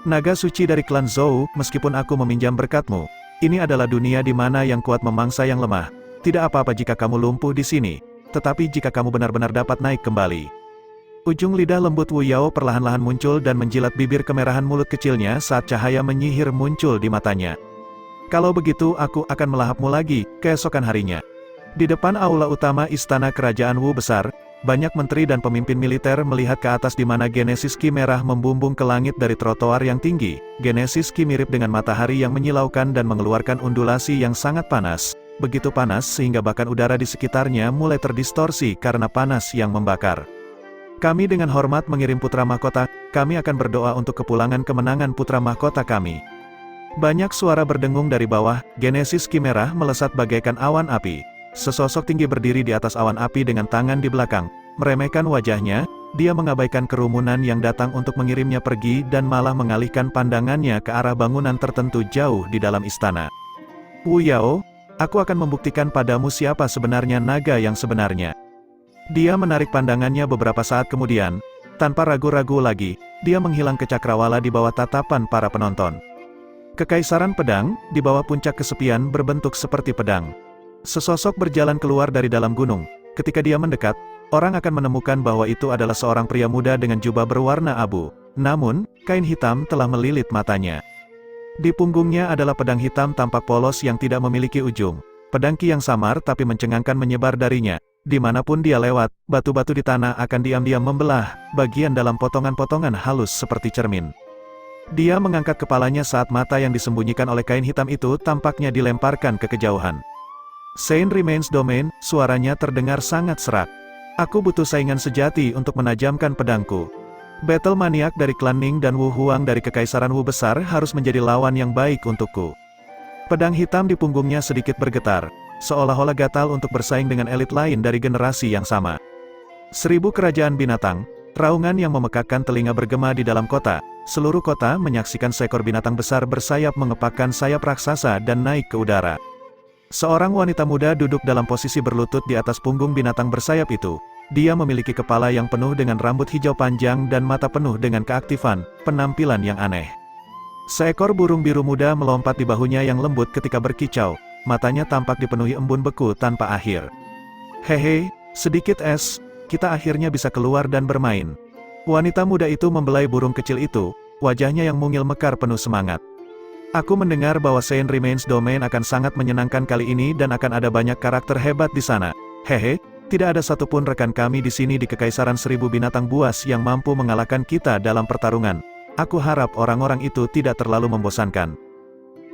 Naga suci dari klan Zhou, meskipun aku meminjam berkatmu, ini adalah dunia di mana yang kuat memangsa yang lemah. Tidak apa-apa jika kamu lumpuh di sini, tetapi jika kamu benar-benar dapat naik kembali. Ujung lidah lembut Wu Yao perlahan-lahan muncul dan menjilat bibir kemerahan mulut kecilnya saat cahaya menyihir muncul di matanya. Kalau begitu aku akan melahapmu lagi, keesokan harinya. Di depan aula utama istana kerajaan Wu besar, banyak menteri dan pemimpin militer melihat ke atas di mana Genesis Qi merah membumbung ke langit dari trotoar yang tinggi. Genesis Qi mirip dengan matahari yang menyilaukan dan mengeluarkan undulasi yang sangat panas. Begitu panas sehingga bahkan udara di sekitarnya mulai terdistorsi karena panas yang membakar. Kami dengan hormat mengirim putra mahkota, kami akan berdoa untuk kepulangan kemenangan putra mahkota kami. Banyak suara berdengung dari bawah, Genesis Qi merah melesat bagaikan awan api. Sesosok tinggi berdiri di atas awan api dengan tangan di belakang, meremehkan wajahnya, dia mengabaikan kerumunan yang datang untuk mengirimnya pergi dan malah mengalihkan pandangannya ke arah bangunan tertentu jauh di dalam istana. Wu Yao, aku akan membuktikan padamu siapa sebenarnya naga yang sebenarnya. Dia menarik pandangannya beberapa saat kemudian, tanpa ragu-ragu lagi, dia menghilang ke cakrawala di bawah tatapan para penonton. Kekaisaran pedang, di bawah puncak kesepian berbentuk seperti pedang. Sesosok berjalan keluar dari dalam gunung. Ketika dia mendekat, orang akan menemukan bahwa itu adalah seorang pria muda dengan jubah berwarna abu. Namun, kain hitam telah melilit matanya. Di punggungnya adalah pedang hitam tampak polos yang tidak memiliki ujung. Pedang Qi yang samar tapi mencengangkan menyebar darinya. Dimanapun dia lewat, batu-batu di tanah akan diam-diam membelah, bagian dalam potongan-potongan halus seperti cermin. Dia mengangkat kepalanya saat mata yang disembunyikan oleh kain hitam itu tampaknya dilemparkan ke kejauhan. Saint Remains Domain, suaranya terdengar sangat serak. Aku butuh saingan sejati untuk menajamkan pedangku. Battle maniak dari klan Ning dan Wu Huang dari kekaisaran Wu besar harus menjadi lawan yang baik untukku. Pedang hitam di punggungnya sedikit bergetar, seolah-olah gatal untuk bersaing dengan elit lain dari generasi yang sama. 1000 kerajaan binatang, raungan yang memekakkan telinga bergema di dalam kota. Seluruh kota menyaksikan seekor binatang besar bersayap mengepakkan sayap raksasa dan naik ke udara. Seorang wanita muda duduk dalam posisi berlutut di atas punggung binatang bersayap itu. Dia memiliki kepala yang penuh dengan rambut hijau panjang dan mata penuh dengan keaktifan, penampilan yang aneh. Seekor burung biru muda melompat di bahunya yang lembut ketika berkicau, matanya tampak dipenuhi embun beku tanpa akhir. Hehe, sedikit es, kita akhirnya bisa keluar dan bermain. Wanita muda itu membelai burung kecil itu, wajahnya yang mungil mekar penuh semangat. Aku mendengar bahwa Saint Remains Domain akan sangat menyenangkan kali ini dan akan ada banyak karakter hebat di sana. Hehe, tidak ada satupun rekan kami di sini di Kekaisaran Seribu Binatang Buas yang mampu mengalahkan kita dalam pertarungan. Aku harap orang-orang itu tidak terlalu membosankan.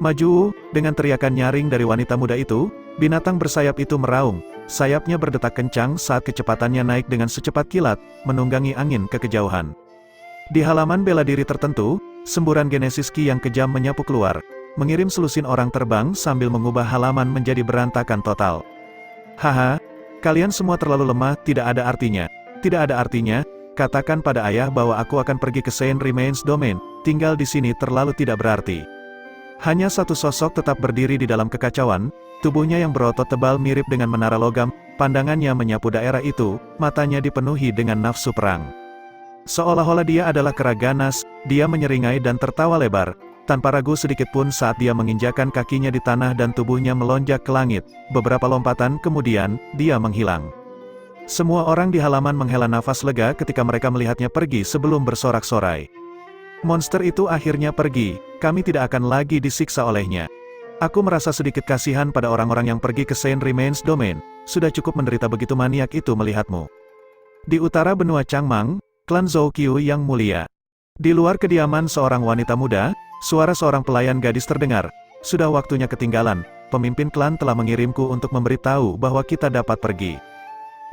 Maju, dengan teriakan nyaring dari wanita muda itu, binatang bersayap itu meraung, sayapnya berdetak kencang saat kecepatannya naik dengan secepat kilat, menunggangi angin ke kejauhan. Di halaman bela diri tertentu, semburan Genesis Ki yang kejam menyapu keluar, mengirim selusin orang terbang sambil mengubah halaman menjadi berantakan total. Haha, kalian semua terlalu lemah, tidak ada artinya. Tidak ada artinya, katakan pada ayah bahwa aku akan pergi ke Saint Remains Domain, tinggal di sini terlalu tidak berarti. Hanya satu sosok tetap berdiri di dalam kekacauan, tubuhnya yang berotot tebal mirip dengan menara logam, pandangannya menyapu daerah itu, matanya dipenuhi dengan nafsu perang. Seolah-olah dia adalah kera ganas, dia menyeringai dan tertawa lebar, tanpa ragu sedikit pun saat dia menginjakan kakinya di tanah dan tubuhnya melonjak ke langit. Beberapa lompatan kemudian, dia menghilang. Semua orang di halaman menghela nafas lega ketika mereka melihatnya pergi sebelum bersorak-sorai. Monster itu akhirnya pergi, kami tidak akan lagi disiksa olehnya. Aku merasa sedikit kasihan pada orang-orang yang pergi ke Saint Remains Domain, sudah cukup menderita begitu maniak itu melihatmu. Di utara benua Changmang, klan Zhou Qiu yang mulia. Di luar kediaman seorang wanita muda, suara seorang pelayan gadis terdengar. Sudah waktunya ketinggalan, pemimpin klan telah mengirimku untuk memberitahu bahwa kita dapat pergi.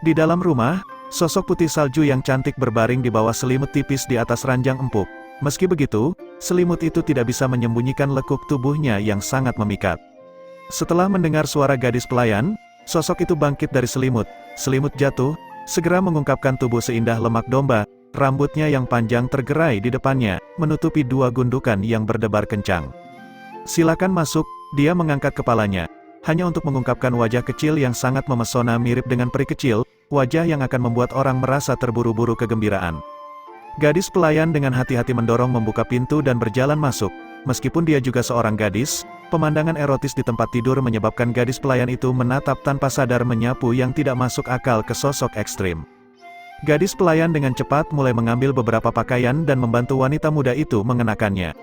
Di dalam rumah, sosok putih salju yang cantik berbaring di bawah selimut tipis di atas ranjang empuk. Meski begitu, selimut itu tidak bisa menyembunyikan lekuk tubuhnya yang sangat memikat. Setelah mendengar suara gadis pelayan, sosok itu bangkit dari selimut jatuh, segera mengungkapkan tubuh seindah lemak domba, rambutnya yang panjang tergerai di depannya, menutupi dua gundukan yang berdebar kencang. Silakan masuk, dia mengangkat kepalanya, hanya untuk mengungkapkan wajah kecil yang sangat memesona mirip dengan peri kecil, wajah yang akan membuat orang merasa terburu-buru kegembiraan. Gadis pelayan dengan hati-hati mendorong membuka pintu dan berjalan masuk. Meskipun dia juga seorang gadis, pemandangan erotis di tempat tidur menyebabkan gadis pelayan itu menatap tanpa sadar menyapu yang tidak masuk akal ke sosok ekstrim. Gadis pelayan dengan cepat mulai mengambil beberapa pakaian dan membantu wanita muda itu mengenakannya.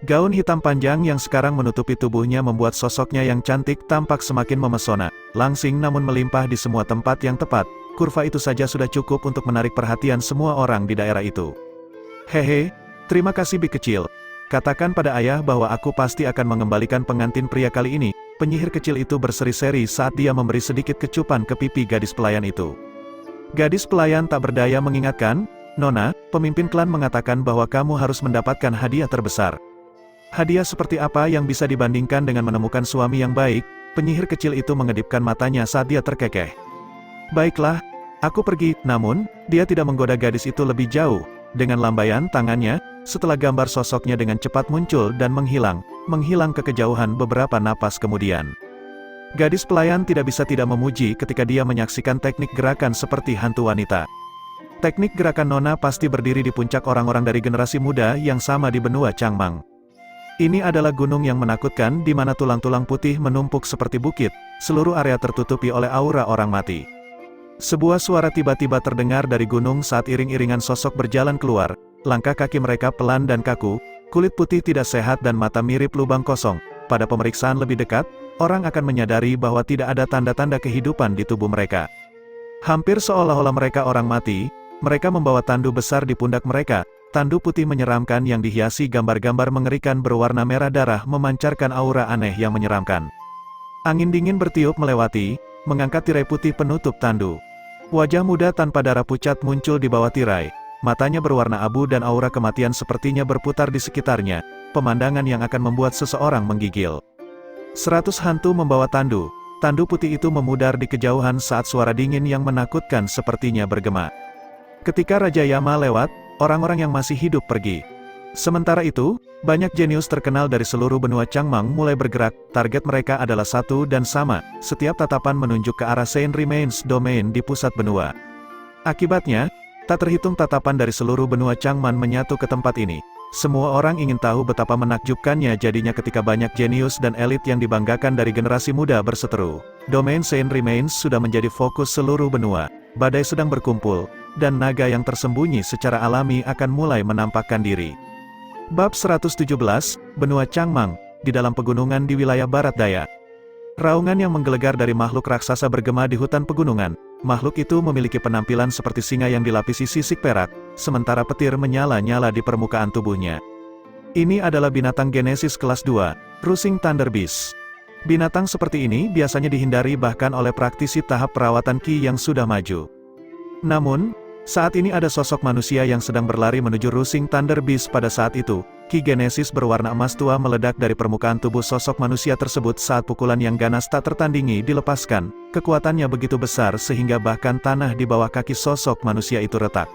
Gaun hitam panjang yang sekarang menutupi tubuhnya membuat sosoknya yang cantik tampak semakin memesona, langsing namun melimpah di semua tempat yang tepat. Kurva itu saja sudah cukup untuk menarik perhatian semua orang di daerah itu. Hehe, terima kasih Bi kecil. Katakan pada ayah bahwa aku pasti akan mengembalikan pengantin pria kali ini. Penyihir kecil itu berseri-seri saat dia memberi sedikit kecupan ke pipi gadis pelayan itu. Gadis pelayan tak berdaya mengingatkan, Nona, pemimpin klan mengatakan bahwa kamu harus mendapatkan hadiah terbesar. Hadiah seperti apa yang bisa dibandingkan dengan menemukan suami yang baik? Penyihir kecil itu mengedipkan matanya saat dia terkekeh. Baiklah, aku pergi, namun, dia tidak menggoda gadis itu lebih jauh. Dengan lambaian tangannya, setelah gambar sosoknya dengan cepat muncul dan menghilang ke kejauhan beberapa napas kemudian. Gadis pelayan tidak bisa tidak memuji ketika dia menyaksikan teknik gerakan seperti hantu wanita. Teknik gerakan Nona pasti berdiri di puncak orang-orang dari generasi muda yang sama di benua Changmang. Ini adalah gunung yang menakutkan di mana tulang-tulang putih menumpuk seperti bukit, seluruh area tertutupi oleh aura orang mati. Sebuah suara tiba-tiba terdengar dari gunung saat iring-iringan sosok berjalan keluar, langkah kaki mereka pelan dan kaku, kulit putih tidak sehat dan mata mirip lubang kosong. Pada pemeriksaan lebih dekat, orang akan menyadari bahwa tidak ada tanda-tanda kehidupan di tubuh mereka. Hampir seolah-olah mereka orang mati, mereka membawa tandu besar di pundak mereka, tandu putih menyeramkan yang dihiasi gambar-gambar mengerikan berwarna merah darah memancarkan aura aneh yang menyeramkan. Angin dingin bertiup melewati, mengangkat tirai putih penutup tandu. Wajah muda tanpa darah pucat muncul di bawah tirai, matanya berwarna abu dan aura kematian sepertinya berputar di sekitarnya, pemandangan yang akan membuat seseorang menggigil. 100 hantu membawa tandu putih itu memudar di kejauhan saat suara dingin yang menakutkan sepertinya bergema. Ketika Raja Yama lewat, orang-orang yang masih hidup pergi. Sementara itu, banyak jenius terkenal dari seluruh benua Changmang mulai bergerak, target mereka adalah satu dan sama, setiap tatapan menunjuk ke arah Saint Remains Domain di pusat benua. Akibatnya, tak terhitung tatapan dari seluruh benua Changman menyatu ke tempat ini. Semua orang ingin tahu betapa menakjubkannya jadinya ketika banyak jenius dan elit yang dibanggakan dari generasi muda berseteru. Domain Saint Remains sudah menjadi fokus seluruh benua. Badai sedang berkumpul, dan naga yang tersembunyi secara alami akan mulai menampakkan diri. Bab 117, Benua Changmang, di dalam pegunungan di wilayah barat daya. Raungan yang menggelegar dari makhluk raksasa bergema di hutan pegunungan. Makhluk itu memiliki penampilan seperti singa yang dilapisi sisik perak, sementara petir menyala-nyala di permukaan tubuhnya. Ini adalah binatang Genesis kelas 2, Rusing Thunder Beast. Binatang seperti ini biasanya dihindari bahkan oleh praktisi tahap perawatan Ki yang sudah maju. Namun, saat ini ada sosok manusia yang sedang berlari menuju Rusing Thunder Beast. Pada saat itu, Ki Genesis berwarna emas tua meledak dari permukaan tubuh sosok manusia tersebut saat pukulan yang ganas tak tertandingi dilepaskan. Kekuatannya begitu besar sehingga bahkan tanah di bawah kaki sosok manusia itu retak.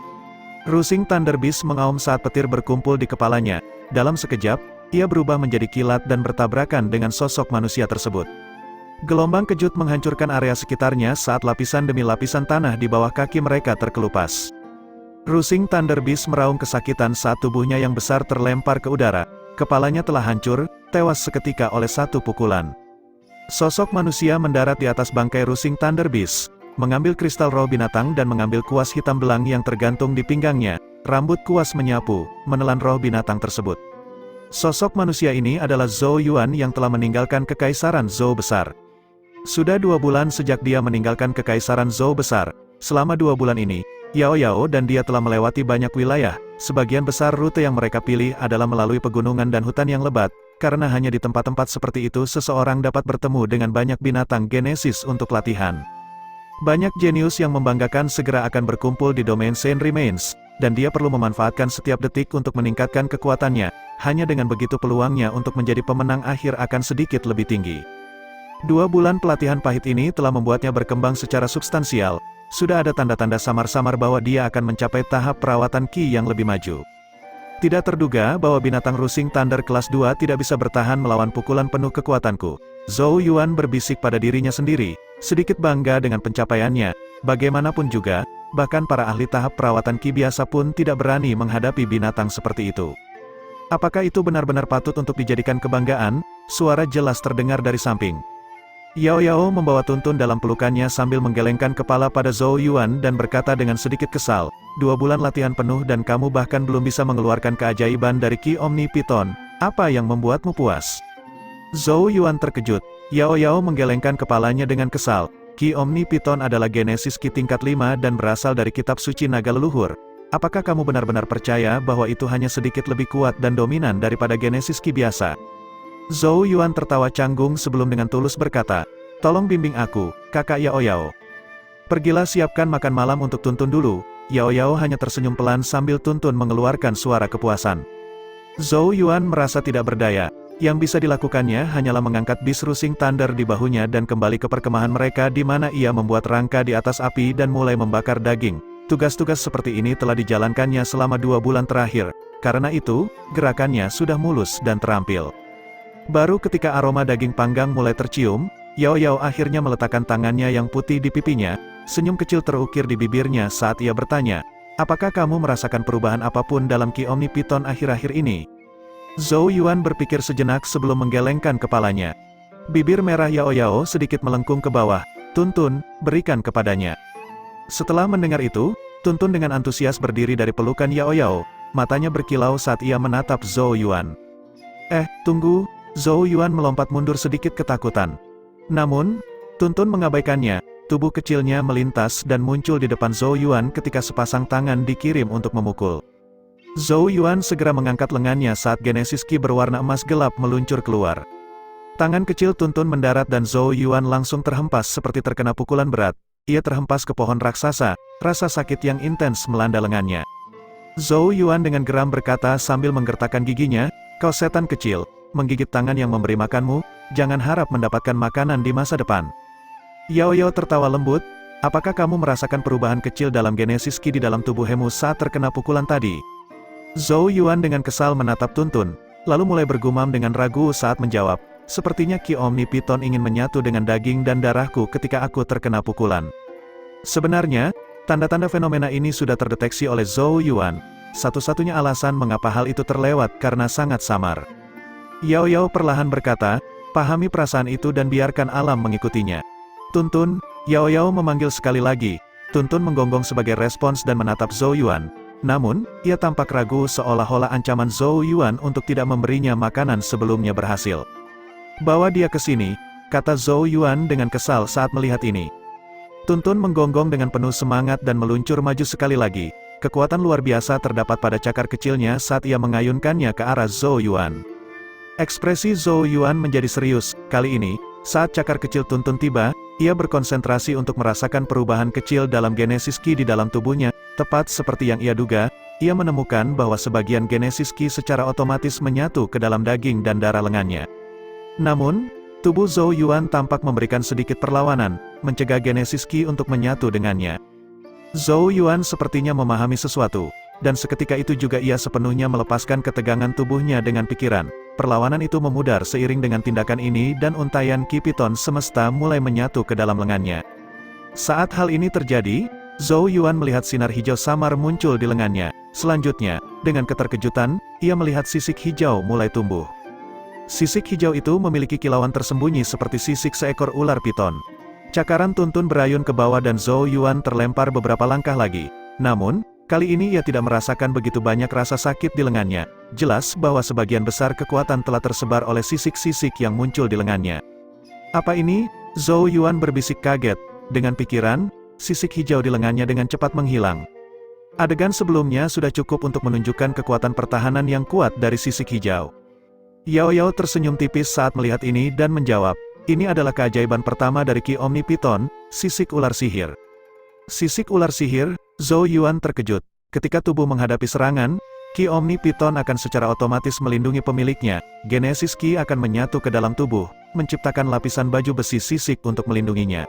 Rusing Thunder Beast mengaum saat petir berkumpul di kepalanya. Dalam sekejap, ia berubah menjadi kilat dan bertabrakan dengan sosok manusia tersebut. Gelombang kejut menghancurkan area sekitarnya saat lapisan demi lapisan tanah di bawah kaki mereka terkelupas. Rusing Thunder Beast meraung kesakitan saat tubuhnya yang besar terlempar ke udara. Kepalanya telah hancur, tewas seketika oleh satu pukulan. Sosok manusia mendarat di atas bangkai Rusing Thunder Beast, mengambil kristal roh binatang dan mengambil kuas hitam belang yang tergantung di pinggangnya. Rambut kuas menyapu, menelan roh binatang tersebut. Sosok manusia ini adalah Zhou Yuan yang telah meninggalkan Kekaisaran Zhou Besar. Sudah 2 bulan sejak dia meninggalkan Kekaisaran Zhou Besar. Selama 2 bulan ini, Yao Yao dan dia telah melewati banyak wilayah. Sebagian besar rute yang mereka pilih adalah melalui pegunungan dan hutan yang lebat, karena hanya di tempat-tempat seperti itu seseorang dapat bertemu dengan banyak binatang Genesis untuk latihan. Banyak jenius yang membanggakan segera akan berkumpul di Domain Saint Remains, dan dia perlu memanfaatkan setiap detik untuk meningkatkan kekuatannya. Hanya dengan begitu peluangnya untuk menjadi pemenang akhir akan sedikit lebih tinggi. 2 bulan pelatihan pahit ini telah membuatnya berkembang secara substansial. Sudah ada tanda-tanda samar-samar bahwa dia akan mencapai tahap perawatan Ki yang lebih maju. Tidak terduga bahwa binatang Rusing Thunder kelas 2 tidak bisa bertahan melawan pukulan penuh kekuatanku. Zhou Yuan berbisik pada dirinya sendiri, sedikit bangga dengan pencapaiannya. Bagaimanapun juga, bahkan para ahli tahap perawatan Ki biasa pun tidak berani menghadapi binatang seperti itu. Apakah itu benar-benar patut untuk dijadikan kebanggaan? Suara jelas terdengar dari samping. Yao Yao membawa Tuntun dalam pelukannya sambil menggelengkan kepala pada Zhou Yuan dan berkata dengan sedikit kesal, 2 bulan latihan penuh dan kamu bahkan belum bisa mengeluarkan keajaiban dari Ki Omni Piton. Apa yang membuatmu puas? Zhou Yuan terkejut. Yao Yao menggelengkan kepalanya dengan kesal. Ki Omni Piton adalah Genesis Ki tingkat 5 dan berasal dari kitab suci naga leluhur. Apakah kamu benar-benar percaya bahwa itu hanya sedikit lebih kuat dan dominan daripada Genesis Ki biasa? Zhou Yuan tertawa canggung sebelum dengan tulus berkata, tolong bimbing aku, kakak Yao Yao. Pergilah siapkan makan malam untuk Tuntun dulu. Yao Yao hanya tersenyum pelan sambil Tuntun mengeluarkan suara kepuasan. Zhou Yuan merasa tidak berdaya. Yang bisa dilakukannya hanyalah mengangkat bis Rusing Thunder di bahunya dan kembali ke perkemahan mereka di mana ia membuat rangka di atas api dan mulai membakar daging. Tugas-tugas seperti ini telah dijalankannya selama 2 bulan terakhir. Karena itu, gerakannya sudah mulus dan terampil. Baru ketika aroma daging panggang mulai tercium, Yao Yao akhirnya meletakkan tangannya yang putih di pipinya. Senyum kecil terukir di bibirnya saat ia bertanya, apakah kamu merasakan perubahan apapun dalam Ki Omni Piton akhir-akhir ini? Zhou Yuan berpikir sejenak sebelum menggelengkan kepalanya. Bibir merah Yao Yao sedikit melengkung ke bawah. Tuntun, berikan kepadanya. Setelah mendengar itu, Tuntun dengan antusias berdiri dari pelukan Yao Yao. Matanya berkilau saat ia menatap Zhou Yuan. Tunggu. Zhou Yuan melompat mundur sedikit ketakutan. Namun, Tuntun mengabaikannya. Tubuh kecilnya melintas dan muncul di depan Zhou Yuan ketika sepasang tangan dikirim untuk memukul. Zhou Yuan segera mengangkat lengannya saat Genesis Ki berwarna emas gelap meluncur keluar. Tangan kecil Tuntun mendarat dan Zhou Yuan langsung terhempas seperti terkena pukulan berat. Ia terhempas ke pohon raksasa, rasa sakit yang intens melanda lengannya. Zhou Yuan dengan geram berkata sambil menggertakkan giginya, kau setan kecil, menggigit tangan yang memberi makanmu, jangan harap mendapatkan makanan di masa depan. Yao Yao tertawa lembut, apakah kamu merasakan perubahan kecil dalam Genesis Ki di dalam tubuhmu saat terkena pukulan tadi? Zhou Yuan dengan kesal menatap Tuntun, lalu mulai bergumam dengan ragu saat menjawab, sepertinya Ki Omni Piton ingin menyatu dengan daging dan darahku ketika aku terkena pukulan. Sebenarnya, tanda-tanda fenomena ini sudah terdeteksi oleh Zhou Yuan. satu-satunya alasan mengapa hal itu terlewat karena sangat samar. Yao Yao perlahan berkata, pahami perasaan itu dan biarkan alam mengikutinya. Tuntun, Yao Yao memanggil sekali lagi. Tuntun menggonggong sebagai respons dan menatap Zhou Yuan. Namun, ia tampak ragu seolah-olah ancaman Zhou Yuan untuk tidak memberinya makanan sebelumnya berhasil. Bawa dia ke sini, kata Zhou Yuan dengan kesal saat melihat ini. Tuntun menggonggong dengan penuh semangat dan meluncur maju sekali lagi. Kekuatan luar biasa terdapat pada cakar kecilnya saat ia mengayunkannya ke arah Zhou Yuan. Ekspresi Zhou Yuan menjadi serius. Kali ini, saat cakar kecil Tuntun tiba, ia berkonsentrasi untuk merasakan perubahan kecil dalam Genesis Ki di dalam tubuhnya. Tepat seperti yang ia duga, ia menemukan bahwa sebagian Genesis Ki secara otomatis menyatu ke dalam daging dan darah lengannya. Namun, tubuh Zhou Yuan tampak memberikan sedikit perlawanan, mencegah Genesis Ki untuk menyatu dengannya. Zhou Yuan sepertinya memahami sesuatu, dan seketika itu juga ia sepenuhnya melepaskan ketegangan tubuhnya dengan pikiran. Perlawanan itu memudar seiring dengan tindakan ini dan untaian Ki Piton semesta mulai menyatu ke dalam lengannya. Saat hal ini terjadi, Zhou Yuan melihat sinar hijau samar muncul di lengannya. Selanjutnya, dengan keterkejutan, ia melihat sisik hijau mulai tumbuh. Sisik hijau itu memiliki kilauan tersembunyi seperti sisik seekor ular piton. Cakaran Tuntun berayun ke bawah dan Zhou Yuan terlempar beberapa langkah lagi. Namun, kali ini ia tidak merasakan begitu banyak rasa sakit di lengannya. Jelas bahwa sebagian besar kekuatan telah tersebar oleh sisik-sisik yang muncul di lengannya. Apa ini? Zhou Yuan berbisik kaget. Dengan pikiran, sisik hijau di lengannya dengan cepat menghilang. Adegan sebelumnya sudah cukup untuk menunjukkan kekuatan pertahanan yang kuat dari sisik hijau. Yao Yao tersenyum tipis saat melihat ini dan menjawab, ini adalah keajaiban pertama dari Ki Omni Piton, sisik ular sihir. Sisik ular sihir, Zhou Yuan terkejut. Ketika tubuh menghadapi serangan, Ki Omni Piton akan secara otomatis melindungi pemiliknya. Genesis Ki akan menyatu ke dalam tubuh, menciptakan lapisan baju besi sisik untuk melindunginya.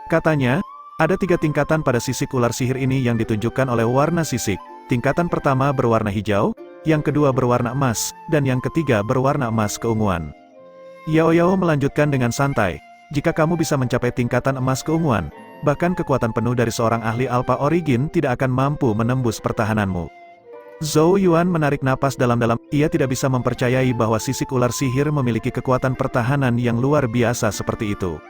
Katanya, ada 3 tingkatan pada sisik ular sihir ini yang ditunjukkan oleh warna sisik. Tingkatan pertama berwarna hijau, yang kedua berwarna emas, dan yang ketiga berwarna emas keunguan. Yao Yao melanjutkan dengan santai, jika kamu bisa mencapai tingkatan emas keunguan, bahkan kekuatan penuh dari seorang ahli Alpha Origin tidak akan mampu menembus pertahananmu. Zhou Yuan menarik napas dalam-dalam, ia tidak bisa mempercayai bahwa sisik ular sihir memiliki kekuatan pertahanan yang luar biasa seperti itu.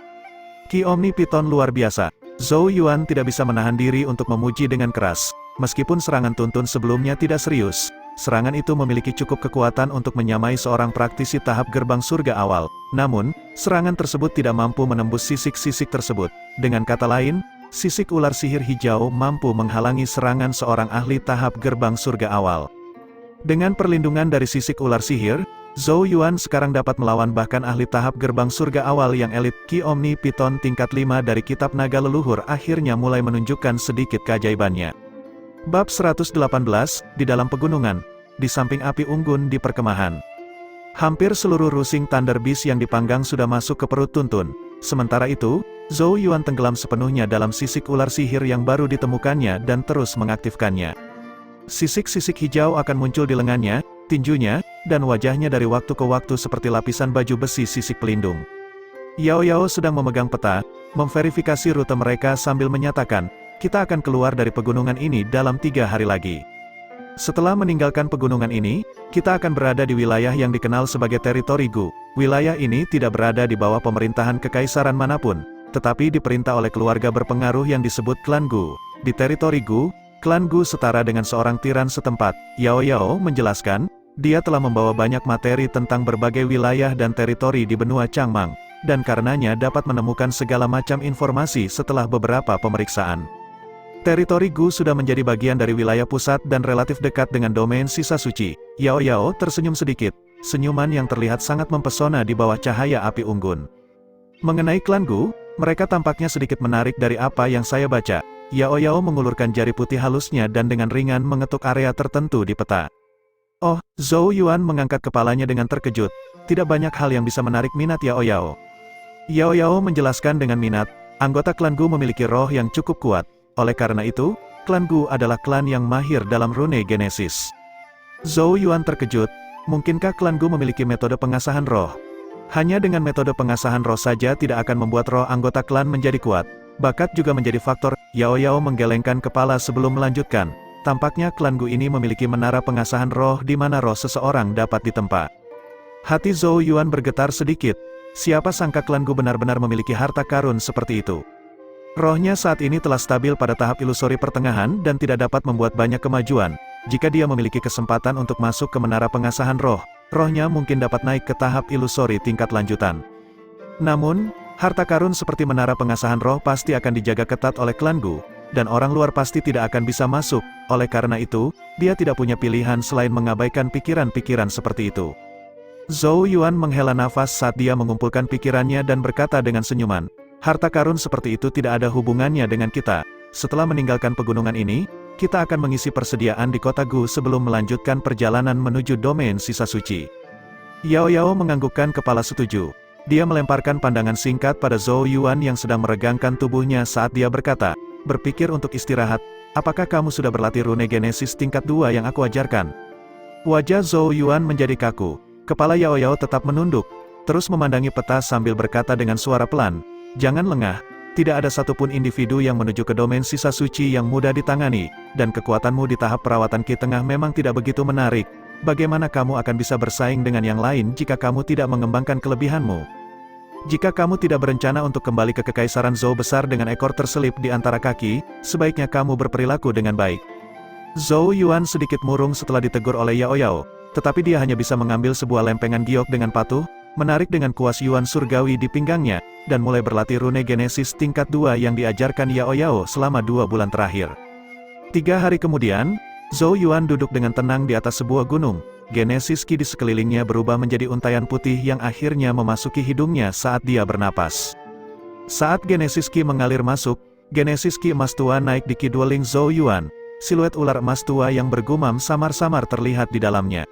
Ki Omni Piton luar biasa. Zhou Yuan tidak bisa menahan diri untuk memuji dengan keras. Meskipun serangan Tuntun sebelumnya tidak serius, serangan itu memiliki cukup kekuatan untuk menyamai seorang praktisi tahap gerbang surga awal. Namun, serangan tersebut tidak mampu menembus sisik-sisik tersebut. Dengan kata lain, sisik ular sihir hijau mampu menghalangi serangan seorang ahli tahap gerbang surga awal. Dengan perlindungan dari sisik ular sihir, Zhou Yuan sekarang dapat melawan bahkan ahli tahap gerbang surga awal yang elit. Ki Omni Piton tingkat 5 dari kitab naga leluhur akhirnya mulai menunjukkan sedikit keajaibannya. Bab 118, di dalam pegunungan, di samping api unggun di perkemahan. Hampir seluruh rusing Thunder Beast yang dipanggang sudah masuk ke perut Tuntun. Sementara itu, Zhou Yuan tenggelam sepenuhnya dalam sisik ular sihir yang baru ditemukannya dan terus mengaktifkannya. Sisik-sisik hijau akan muncul di lengannya, tinjunya, dan wajahnya dari waktu ke waktu seperti lapisan baju besi sisik pelindung. Yao Yao sedang memegang peta, memverifikasi rute mereka sambil menyatakan, kita akan keluar dari pegunungan ini dalam 3 hari lagi. Setelah meninggalkan pegunungan ini, kita akan berada di wilayah yang dikenal sebagai teritori Gu. Wilayah ini tidak berada di bawah pemerintahan kekaisaran manapun, tetapi diperintah oleh keluarga berpengaruh yang disebut klan Gu. Di teritori Gu, klan Gu setara dengan seorang tiran setempat. Yao Yao menjelaskan, dia telah membawa banyak materi tentang berbagai wilayah dan teritori di benua Changmang, dan karenanya dapat menemukan segala macam informasi setelah beberapa pemeriksaan. Teritori Gu sudah menjadi bagian dari wilayah pusat dan relatif dekat dengan domain sisa suci. Yao Yao tersenyum sedikit, senyuman yang terlihat sangat mempesona di bawah cahaya api unggun. Mengenai klan Gu, mereka tampaknya sedikit menarik dari apa yang saya baca. Yao Yao mengulurkan jari putih halusnya dan dengan ringan mengetuk area tertentu di peta. Oh, Zhou Yuan mengangkat kepalanya dengan terkejut. Tidak banyak hal yang bisa menarik minat Yao Yao. Yao Yao menjelaskan dengan minat, anggota klan Gu memiliki roh yang cukup kuat. Oleh karena itu, klan Gu adalah klan yang mahir dalam rune Genesis. Zhou Yuan terkejut, mungkinkah klan Gu memiliki metode pengasahan roh? Hanya dengan metode pengasahan roh saja tidak akan membuat roh anggota klan menjadi kuat. Bakat juga menjadi faktor. Yao Yao menggelengkan kepala sebelum melanjutkan. tampaknya klan Gu ini memiliki menara pengasahan roh di mana roh seseorang dapat ditempa. Hati Zhou Yuan bergetar sedikit, siapa sangka klan Gu benar-benar memiliki harta karun seperti itu. Rohnya saat ini telah stabil pada tahap ilusori pertengahan dan tidak dapat membuat banyak kemajuan. Jika dia memiliki kesempatan untuk masuk ke menara pengasahan roh, rohnya mungkin dapat naik ke tahap ilusori tingkat lanjutan. Namun, harta karun seperti menara pengasahan roh pasti akan dijaga ketat oleh klan Gu, dan orang luar pasti tidak akan bisa masuk. Oleh karena itu, dia tidak punya pilihan selain mengabaikan pikiran-pikiran seperti itu. Zhou Yuan menghela nafas saat dia mengumpulkan pikirannya dan berkata dengan senyuman, harta karun seperti itu tidak ada hubungannya dengan kita. Setelah meninggalkan pegunungan ini, kita akan mengisi persediaan di kota Gu sebelum melanjutkan perjalanan menuju domain sisa suci. Yao Yao menganggukkan kepala setuju. Dia melemparkan pandangan singkat pada Zhou Yuan yang sedang meregangkan tubuhnya saat dia berkata, berpikir untuk istirahat, apakah kamu sudah berlatih rune Genesis tingkat 2 yang aku ajarkan? Wajah Zhou Yuan menjadi kaku. Kepala Yao Yao tetap menunduk, terus memandangi peta sambil berkata dengan suara pelan, jangan lengah, tidak ada satupun individu yang menuju ke domain sisa suci yang mudah ditangani, dan kekuatanmu di tahap perawatan Ki Tengah memang tidak begitu menarik. Bagaimana kamu akan bisa bersaing dengan yang lain jika kamu tidak mengembangkan kelebihanmu? Jika kamu tidak berencana untuk kembali ke kekaisaran Zhou besar dengan ekor terselip di antara kaki, sebaiknya kamu berperilaku dengan baik. Zhou Yuan sedikit murung setelah ditegur oleh Yao Yao. Tetapi dia hanya bisa mengambil sebuah lempengan giok dengan patuh, menarik dengan kuas Yuan surgawi di pinggangnya, dan mulai berlatih rune Genesis tingkat 2 yang diajarkan Yao Yao selama 2 bulan terakhir. 3 hari kemudian, Zhou Yuan duduk dengan tenang di atas sebuah gunung. Genesis Ki di sekelilingnya berubah menjadi untayan putih yang akhirnya memasuki hidungnya saat dia bernapas. Saat Genesis Ki mengalir masuk, Genesis Ki emas tua naik di kidweling Zhou Yuan. Siluet ular emas tua yang bergumam samar-samar terlihat di dalamnya.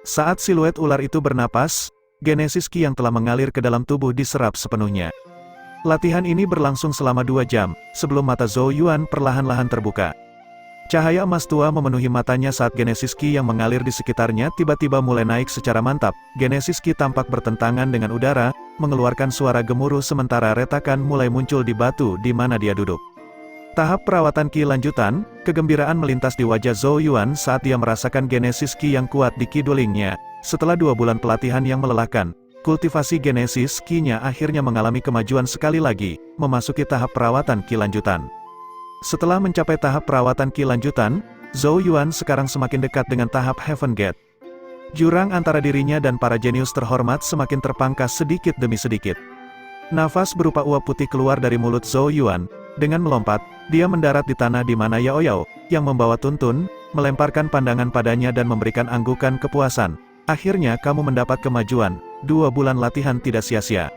Saat siluet ular itu bernapas, Genesis Ki yang telah mengalir ke dalam tubuh diserap sepenuhnya. Latihan ini berlangsung selama 2 jam, sebelum mata Zhou Yuan perlahan-lahan terbuka. Cahaya emas tua memenuhi matanya saat Genesis Ki yang mengalir di sekitarnya tiba-tiba mulai naik secara mantap. Genesis Ki tampak bertentangan dengan udara, mengeluarkan suara gemuruh sementara retakan mulai muncul di batu di mana dia duduk. Tahap perawatan Ki lanjutan, kegembiraan melintas di wajah Zhou Yuan saat dia merasakan Genesis Ki yang kuat di kidwelingnya. Setelah 2 bulan pelatihan yang melelahkan, kultivasi Genesis Ki-nya akhirnya mengalami kemajuan sekali lagi, memasuki tahap perawatan Ki lanjutan. Setelah mencapai tahap perawatan Ki lanjutan, Zhou Yuan sekarang semakin dekat dengan tahap Heaven Gate. Jurang antara dirinya dan para jenius terhormat semakin terpangkas sedikit demi sedikit. Nafas berupa uap putih keluar dari mulut Zhou Yuan. Dengan melompat, dia mendarat di tanah di mana Yao Yao, yang membawa tuntun, melemparkan pandangan padanya dan memberikan anggukan kepuasan. Akhirnya kamu mendapat kemajuan, 2 bulan latihan tidak sia-sia.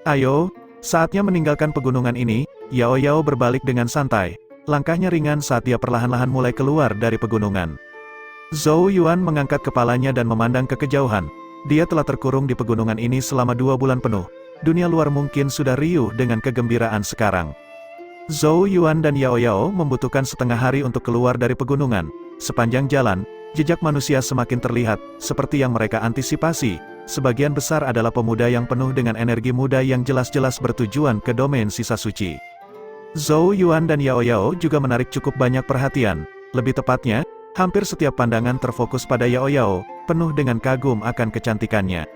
Ayo, saatnya meninggalkan pegunungan ini. Yao Yao berbalik dengan santai. Langkahnya ringan saat dia perlahan-lahan mulai keluar dari pegunungan. Zhou Yuan mengangkat kepalanya dan memandang ke kejauhan. Dia telah terkurung di pegunungan ini selama 2 bulan penuh. Dunia luar mungkin sudah riuh dengan kegembiraan sekarang. Zhou Yuan dan Yao Yao membutuhkan setengah hari untuk keluar dari pegunungan. Sepanjang jalan, jejak manusia semakin terlihat, seperti yang mereka antisipasi. Sebagian besar adalah pemuda yang penuh dengan energi muda yang jelas-jelas bertujuan ke domain sisa suci. Zhou Yuan dan Yao Yao juga menarik cukup banyak perhatian. Lebih tepatnya, hampir setiap pandangan terfokus pada Yao Yao, penuh dengan kagum akan kecantikannya.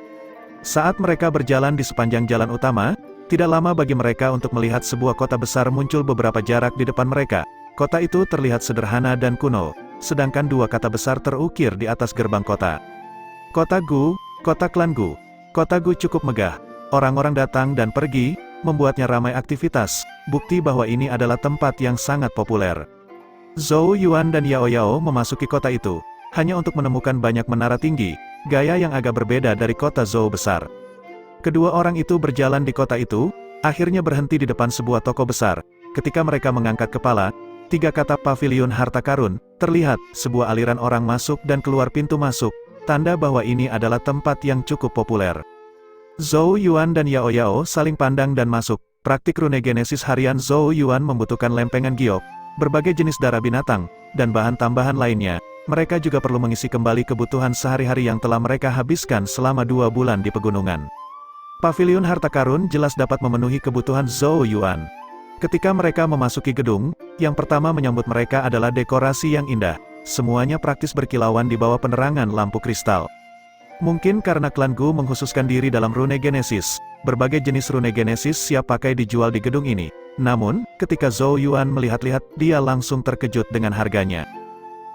Saat mereka berjalan di sepanjang jalan utama, tidak lama bagi mereka untuk melihat sebuah kota besar muncul beberapa jarak di depan mereka. Kota itu terlihat sederhana dan kuno, sedangkan 2 kata besar terukir di atas gerbang kota. Kota Gu, kota klan Gu. Kota Gu cukup megah. Orang-orang datang dan pergi, membuatnya ramai aktivitas, bukti bahwa ini adalah tempat yang sangat populer. Zhou Yuan dan Yao Yao memasuki kota itu, hanya untuk menemukan banyak menara tinggi, gaya yang agak berbeda dari kota Zhou besar. Kedua orang itu berjalan di kota itu, akhirnya berhenti di depan sebuah toko besar. Ketika mereka mengangkat kepala, 3 kata pavilion harta karun, terlihat, sebuah aliran orang masuk dan keluar pintu masuk, tanda bahwa ini adalah tempat yang cukup populer. Zhou Yuan dan Yao Yao saling pandang dan masuk. Praktik rune Genesis harian Zhou Yuan membutuhkan lempengan giok, berbagai jenis darah binatang, dan bahan tambahan lainnya. Mereka juga perlu mengisi kembali kebutuhan sehari-hari yang telah mereka habiskan selama 2 bulan di pegunungan. Pavilion harta karun jelas dapat memenuhi kebutuhan Zhou Yuan. Ketika mereka memasuki gedung, yang pertama menyambut mereka adalah dekorasi yang indah. Semuanya praktis berkilauan di bawah penerangan lampu kristal. Mungkin karena klan Gu mengkhususkan diri dalam rune Genesis, berbagai jenis rune Genesis siap pakai dijual di gedung ini. Namun, ketika Zhou Yuan melihat-lihat, dia langsung terkejut dengan harganya.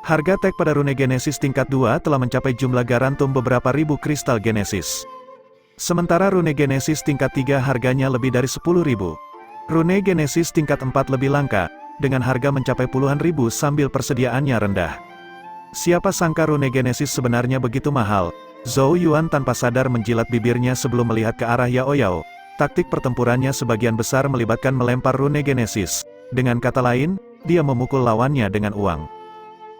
Harga tag pada rune Genesis tingkat 2 telah mencapai jumlah garantum beberapa ribu kristal Genesis. Sementara rune Genesis tingkat 3 harganya lebih dari 10.000. Rune Genesis tingkat 4 lebih langka, dengan harga mencapai puluhan ribu sambil persediaannya rendah. Siapa sangka rune Genesis sebenarnya begitu mahal. Zhou Yuan tanpa sadar menjilat bibirnya sebelum melihat ke arah Yao Yao. Taktik pertempurannya sebagian besar melibatkan melempar rune Genesis. Dengan kata lain, dia memukul lawannya dengan uang.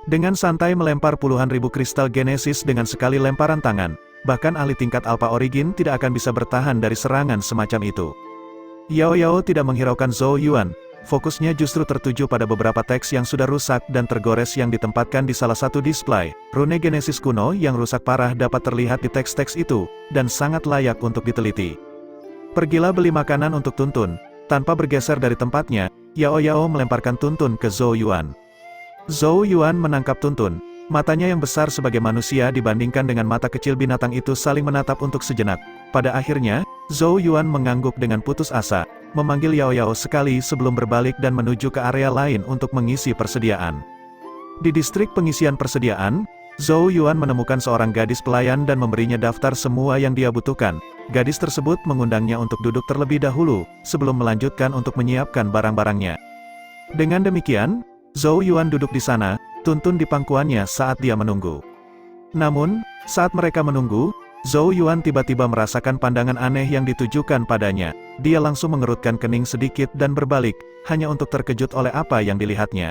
Dengan santai melempar puluhan ribu kristal Genesis dengan sekali lemparan tangan, bahkan ahli tingkat Alpha Origin tidak akan bisa bertahan dari serangan semacam itu. Yao Yao tidak menghiraukan Zhou Yuan, fokusnya justru tertuju pada beberapa teks yang sudah rusak dan tergores yang ditempatkan di salah satu display. Rune Genesis kuno yang rusak parah dapat terlihat di teks-teks itu, dan sangat layak untuk diteliti. Pergilah beli makanan untuk Tuntun. Tanpa bergeser dari tempatnya, Yao Yao melemparkan Tuntun ke Zhou Yuan. Zhou Yuan menangkap Tuntun. Matanya yang besar sebagai manusia dibandingkan dengan mata kecil binatang itu saling menatap untuk sejenak. Pada akhirnya, Zhou Yuan mengangguk dengan putus asa, memanggil Yao Yao sekali sebelum berbalik dan menuju ke area lain untuk mengisi persediaan. Di distrik pengisian persediaan, Zhou Yuan menemukan seorang gadis pelayan dan memberinya daftar semua yang dia butuhkan. Gadis tersebut mengundangnya untuk duduk terlebih dahulu, sebelum melanjutkan untuk menyiapkan barang-barangnya. Dengan demikian, Zhou Yuan duduk di sana, Tuntun di pangkuannya saat dia menunggu. Namun, saat mereka menunggu, Zhou Yuan tiba-tiba merasakan pandangan aneh yang ditujukan padanya. Dia langsung mengerutkan kening sedikit dan berbalik, hanya untuk terkejut oleh apa yang dilihatnya.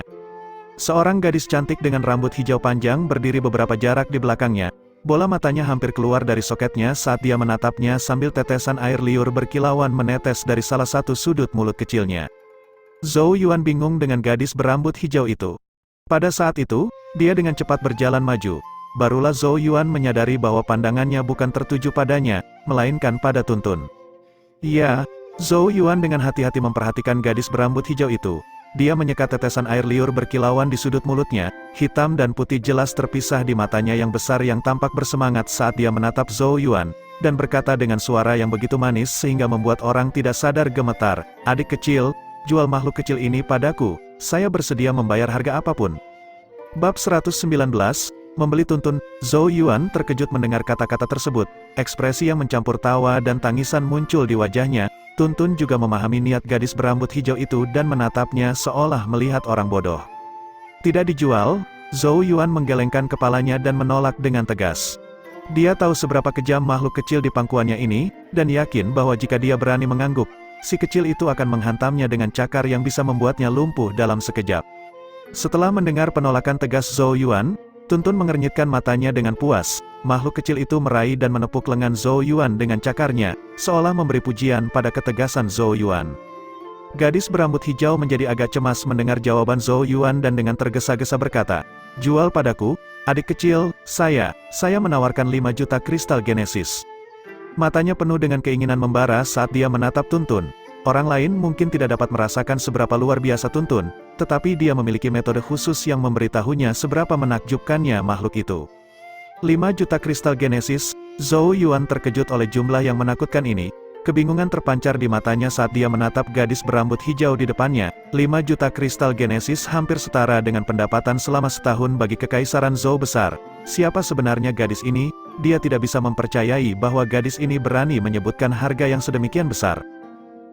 Seorang gadis cantik dengan rambut hijau panjang berdiri beberapa jarak di belakangnya. Bola matanya hampir keluar dari soketnya saat dia menatapnya sambil tetesan air liur berkilauan menetes dari salah satu sudut mulut kecilnya. Zhou Yuan bingung dengan gadis berambut hijau itu. Pada saat itu, dia dengan cepat berjalan maju. Barulah Zhou Yuan menyadari bahwa pandangannya bukan tertuju padanya, melainkan pada Tuntun. Ya, Zhou Yuan dengan hati-hati memperhatikan gadis berambut hijau itu. Dia menyekat tetesan air liur berkilauan di sudut mulutnya, hitam dan putih jelas terpisah di matanya yang besar yang tampak bersemangat saat dia menatap Zhou Yuan, dan berkata dengan suara yang begitu manis sehingga membuat orang tidak sadar gemetar, "Adik kecil, jual makhluk kecil ini padaku, saya bersedia membayar harga apapun." Bab 119, Membeli Tuntun. Zhou Yuan terkejut mendengar kata-kata tersebut, ekspresi yang mencampur tawa dan tangisan muncul di wajahnya. Tuntun juga memahami niat gadis berambut hijau itu dan menatapnya seolah melihat orang bodoh. Tidak dijual, Zhou Yuan menggelengkan kepalanya dan menolak dengan tegas. Dia tahu seberapa kejam makhluk kecil di pangkuannya ini, dan yakin bahwa jika dia berani mengangguk, si kecil itu akan menghantamnya dengan cakar yang bisa membuatnya lumpuh dalam sekejap. Setelah mendengar penolakan tegas Zhou Yuan, Tuntun mengernyitkan matanya dengan puas. Makhluk kecil itu meraih dan menepuk lengan Zhou Yuan dengan cakarnya, seolah memberi pujian pada ketegasan Zhou Yuan. Gadis berambut hijau menjadi agak cemas mendengar jawaban Zhou Yuan dan dengan tergesa-gesa berkata, "Jual padaku, adik kecil, saya menawarkan 5 juta kristal Genesis." Matanya penuh dengan keinginan membara saat dia menatap Tuntun. Orang lain mungkin tidak dapat merasakan seberapa luar biasa Tuntun, tetapi dia memiliki metode khusus yang memberitahunya seberapa menakjubkannya makhluk itu. 5 juta kristal Genesis. Zhou Yuan terkejut oleh jumlah yang menakutkan ini. Kebingungan terpancar di matanya saat dia menatap gadis berambut hijau di depannya. 5 juta kristal Genesis hampir setara dengan pendapatan selama setahun bagi Kekaisaran Zhou besar. Siapa sebenarnya gadis ini? Dia tidak bisa mempercayai bahwa gadis ini berani menyebutkan harga yang sedemikian besar.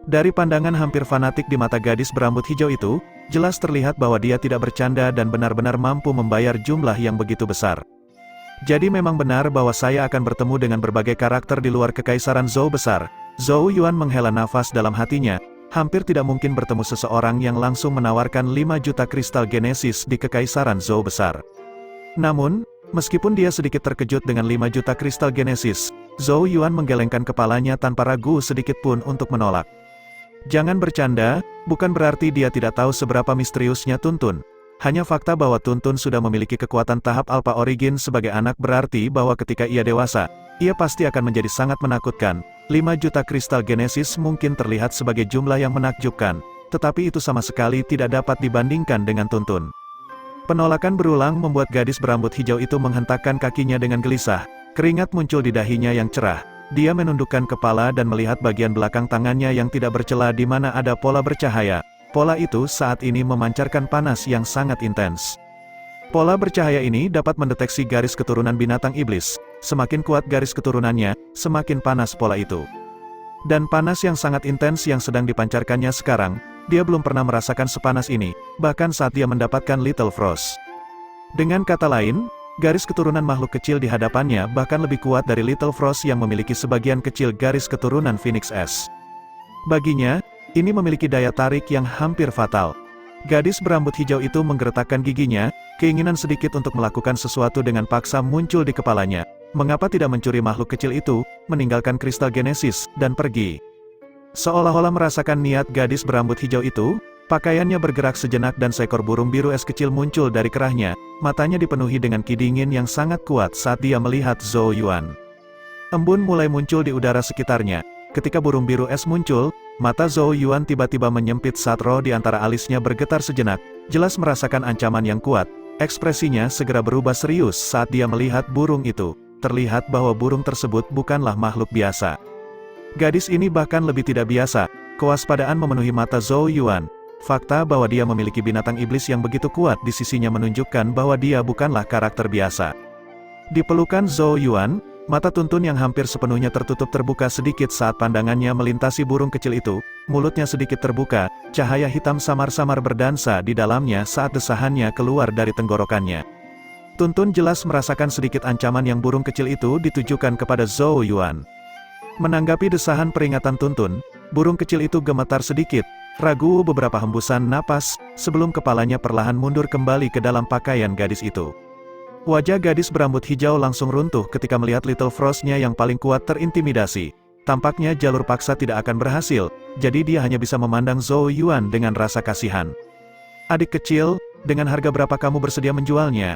Dari pandangan hampir fanatik di mata gadis berambut hijau itu, jelas terlihat bahwa dia tidak bercanda dan benar-benar mampu membayar jumlah yang begitu besar. Jadi memang benar bahwa saya akan bertemu dengan berbagai karakter di luar Kekaisaran Zhou besar. Zhou Yuan menghela nafas dalam hatinya, hampir tidak mungkin bertemu seseorang yang langsung menawarkan 5 juta kristal Genesis di Kekaisaran Zhou besar. Namun, meskipun dia sedikit terkejut dengan 5 juta kristal Genesis, Zhou Yuan menggelengkan kepalanya tanpa ragu sedikit pun untuk menolak. Jangan bercanda, bukan berarti dia tidak tahu seberapa misteriusnya Tuntun. Hanya fakta bahwa Tuntun sudah memiliki kekuatan tahap Alpha Origin sebagai anak berarti bahwa ketika ia dewasa, ia pasti akan menjadi sangat menakutkan. 5 juta kristal Genesis mungkin terlihat sebagai jumlah yang menakjubkan, tetapi itu sama sekali tidak dapat dibandingkan dengan Tuntun. Penolakan berulang membuat gadis berambut hijau itu menghentakkan kakinya dengan gelisah. Keringat muncul di dahinya yang cerah. Dia menundukkan kepala dan melihat bagian belakang tangannya yang tidak bercela di mana ada pola bercahaya. Pola itu saat ini memancarkan panas yang sangat intens. Pola bercahaya ini dapat mendeteksi garis keturunan binatang iblis. Semakin kuat garis keturunannya, semakin panas pola itu. Dan panas yang sangat intens yang sedang dipancarkannya sekarang, dia belum pernah merasakan sepanas ini, bahkan saat dia mendapatkan Little Frost. Dengan kata lain, garis keturunan makhluk kecil di hadapannya bahkan lebih kuat dari Little Frost yang memiliki sebagian kecil garis keturunan Phoenix S. Baginya, ini memiliki daya tarik yang hampir fatal. Gadis berambut hijau itu menggeretakkan giginya, keinginan sedikit untuk melakukan sesuatu dengan paksa muncul di kepalanya. Mengapa tidak mencuri makhluk kecil itu, meninggalkan kristal Genesis, dan pergi? Seolah-olah merasakan niat gadis berambut hijau itu, pakaiannya bergerak sejenak dan seekor burung biru es kecil muncul dari kerahnya, matanya dipenuhi dengan kidingin yang sangat kuat saat dia melihat Zhou Yuan. Embun mulai muncul di udara sekitarnya. Ketika burung biru es muncul, mata Zhou Yuan tiba-tiba menyempit saat roh di antara alisnya bergetar sejenak, jelas merasakan ancaman yang kuat. Ekspresinya segera berubah serius saat dia melihat burung itu. Terlihat bahwa burung tersebut bukanlah makhluk biasa. Gadis ini bahkan lebih tidak biasa. Kewaspadaan memenuhi mata Zhou Yuan. Fakta bahwa dia memiliki binatang iblis yang begitu kuat di sisinya menunjukkan bahwa dia bukanlah karakter biasa. Di pelukan Zhou Yuan, mata Tuntun yang hampir sepenuhnya tertutup terbuka sedikit saat pandangannya melintasi burung kecil itu. Mulutnya sedikit terbuka, cahaya hitam samar-samar berdansa di dalamnya saat desahannya keluar dari tenggorokannya. Tuntun jelas merasakan sedikit ancaman yang burung kecil itu ditujukan kepada Zhou Yuan. Menanggapi desahan peringatan Tuntun, burung kecil itu gemetar sedikit, ragu beberapa hembusan napas, sebelum kepalanya perlahan mundur kembali ke dalam pakaian gadis itu. Wajah gadis berambut hijau langsung runtuh ketika melihat Little Frost-nya yang paling kuat terintimidasi. Tampaknya jalur paksa tidak akan berhasil, jadi dia hanya bisa memandang Zhou Yuan dengan rasa kasihan. Adik kecil, dengan harga berapa kamu bersedia menjualnya?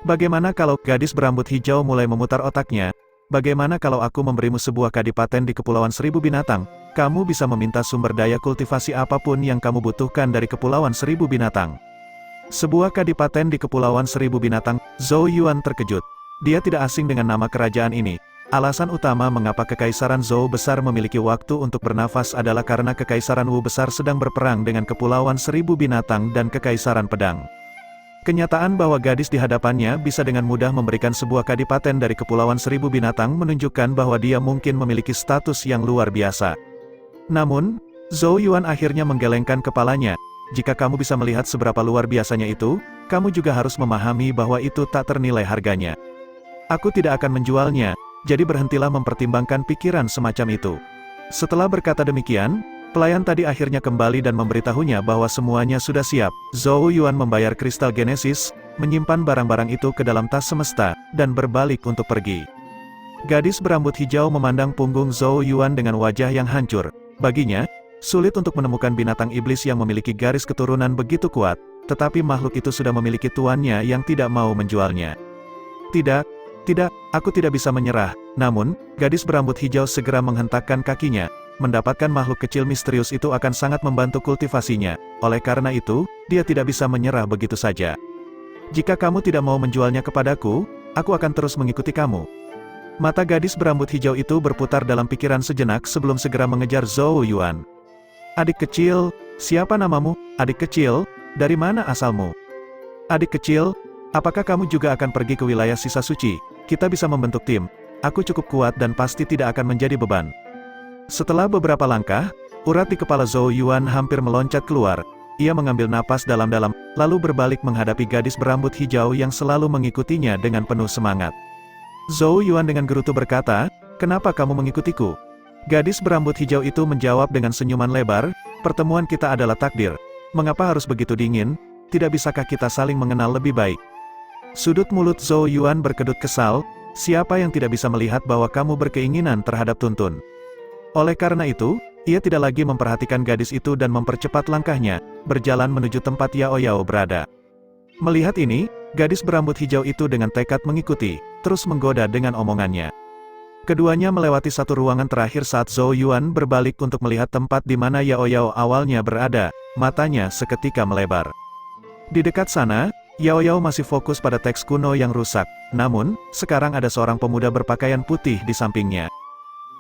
Bagaimana kalau gadis berambut hijau mulai memutar otaknya? Bagaimana kalau aku memberimu sebuah kadipaten di Kepulauan Seribu Binatang? Kamu bisa meminta sumber daya kultivasi apapun yang kamu butuhkan dari Kepulauan Seribu Binatang. Sebuah kadipaten di Kepulauan Seribu Binatang. Zhou Yuan terkejut. Dia tidak asing dengan nama kerajaan ini. Alasan utama mengapa Kekaisaran Zhou Besar memiliki waktu untuk bernafas adalah karena Kekaisaran Wu Besar sedang berperang dengan Kepulauan Seribu Binatang dan Kekaisaran Pedang. Kenyataan bahwa gadis di hadapannya bisa dengan mudah memberikan sebuah kadipaten dari Kepulauan Seribu Binatang menunjukkan bahwa dia mungkin memiliki status yang luar biasa. Namun, Zhou Yuan akhirnya menggelengkan kepalanya. Jika kamu bisa melihat seberapa luar biasanya itu, kamu juga harus memahami bahwa itu tak ternilai harganya. Aku tidak akan menjualnya, jadi berhentilah mempertimbangkan pikiran semacam itu. Setelah berkata demikian, pelayan tadi akhirnya kembali dan memberitahunya bahwa semuanya sudah siap. Zhou Yuan membayar kristal Genesis, menyimpan barang-barang itu ke dalam tas semesta, dan berbalik untuk pergi. Gadis berambut hijau memandang punggung Zhou Yuan dengan wajah yang hancur. Baginya, sulit untuk menemukan binatang iblis yang memiliki garis keturunan begitu kuat, tetapi makhluk itu sudah memiliki tuannya yang tidak mau menjualnya. Tidak, aku tidak bisa menyerah. Namun, gadis berambut hijau segera menghentakkan kakinya. Mendapatkan makhluk kecil misterius itu akan sangat membantu kultivasinya. Oleh karena itu, dia tidak bisa menyerah begitu saja. Jika kamu tidak mau menjualnya kepadaku, aku akan terus mengikuti kamu. Mata gadis berambut hijau itu berputar dalam pikiran sejenak sebelum segera mengejar Zhou Yuan. Adik kecil, siapa namamu? Adik kecil, dari mana asalmu? Adik kecil, apakah kamu juga akan pergi ke wilayah sisa suci? Kita bisa membentuk tim. Aku cukup kuat dan pasti tidak akan menjadi beban. Setelah beberapa langkah, urat di kepala Zhou Yuan hampir meloncat keluar. Ia mengambil napas dalam-dalam, lalu berbalik menghadapi gadis berambut hijau yang selalu mengikutinya dengan penuh semangat. Zhou Yuan dengan gerutu berkata, "Kenapa kamu mengikutiku?" Gadis berambut hijau itu menjawab dengan senyuman lebar, "Pertemuan kita adalah takdir. Mengapa harus begitu dingin? Tidak bisakah kita saling mengenal lebih baik?" Sudut mulut Zhou Yuan berkedut kesal, "Siapa yang tidak bisa melihat bahwa kamu berkeinginan terhadap Tuntun?" Oleh karena itu, ia tidak lagi memperhatikan gadis itu dan mempercepat langkahnya, berjalan menuju tempat Yao Yao berada. Melihat ini, gadis berambut hijau itu dengan tekad mengikuti, terus menggoda dengan omongannya. Keduanya melewati satu ruangan terakhir saat Zhou Yuan berbalik untuk melihat tempat di mana Yao Yao awalnya berada, matanya seketika melebar. Di dekat sana, Yao Yao masih fokus pada teks kuno yang rusak, namun, sekarang ada seorang pemuda berpakaian putih di sampingnya.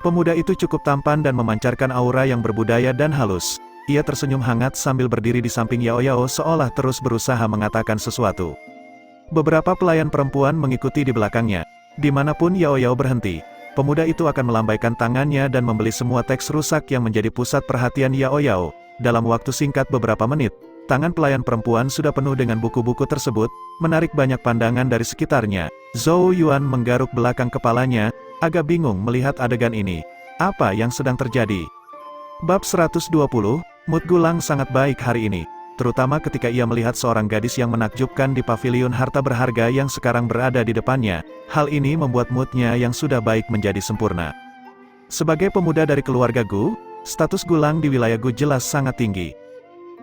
Pemuda itu cukup tampan dan memancarkan aura yang berbudaya dan halus. Ia tersenyum hangat sambil berdiri di samping Yao Yao seolah terus berusaha mengatakan sesuatu. Beberapa pelayan perempuan mengikuti di belakangnya. Dimanapun Yao Yao berhenti, pemuda itu akan melambaikan tangannya dan membeli semua teks rusak yang menjadi pusat perhatian Yao Yao. Dalam waktu singkat beberapa menit, tangan pelayan perempuan sudah penuh dengan buku-buku tersebut, menarik banyak pandangan dari sekitarnya. Zhou Yuan menggaruk belakang kepalanya, agak bingung melihat adegan ini. Apa yang sedang terjadi? Bab 120, mood Gulang sangat baik hari ini, terutama ketika ia melihat seorang gadis yang menakjubkan di pavilion harta berharga yang sekarang berada di depannya. Hal ini membuat moodnya yang sudah baik menjadi sempurna. Sebagai pemuda dari keluarga Gu, status Gulang di wilayah Gu jelas sangat tinggi.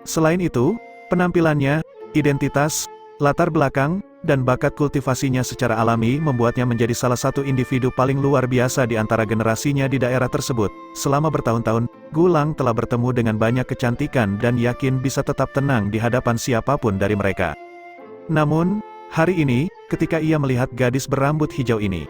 Selain itu, penampilannya, identitas, latar belakang, dan bakat kultivasinya secara alami membuatnya menjadi salah satu individu paling luar biasa di antara generasinya di daerah tersebut. Selama bertahun-tahun, Gulang telah bertemu dengan banyak kecantikan dan yakin bisa tetap tenang di hadapan siapapun dari mereka. Namun, hari ini, ketika ia melihat gadis berambut hijau ini,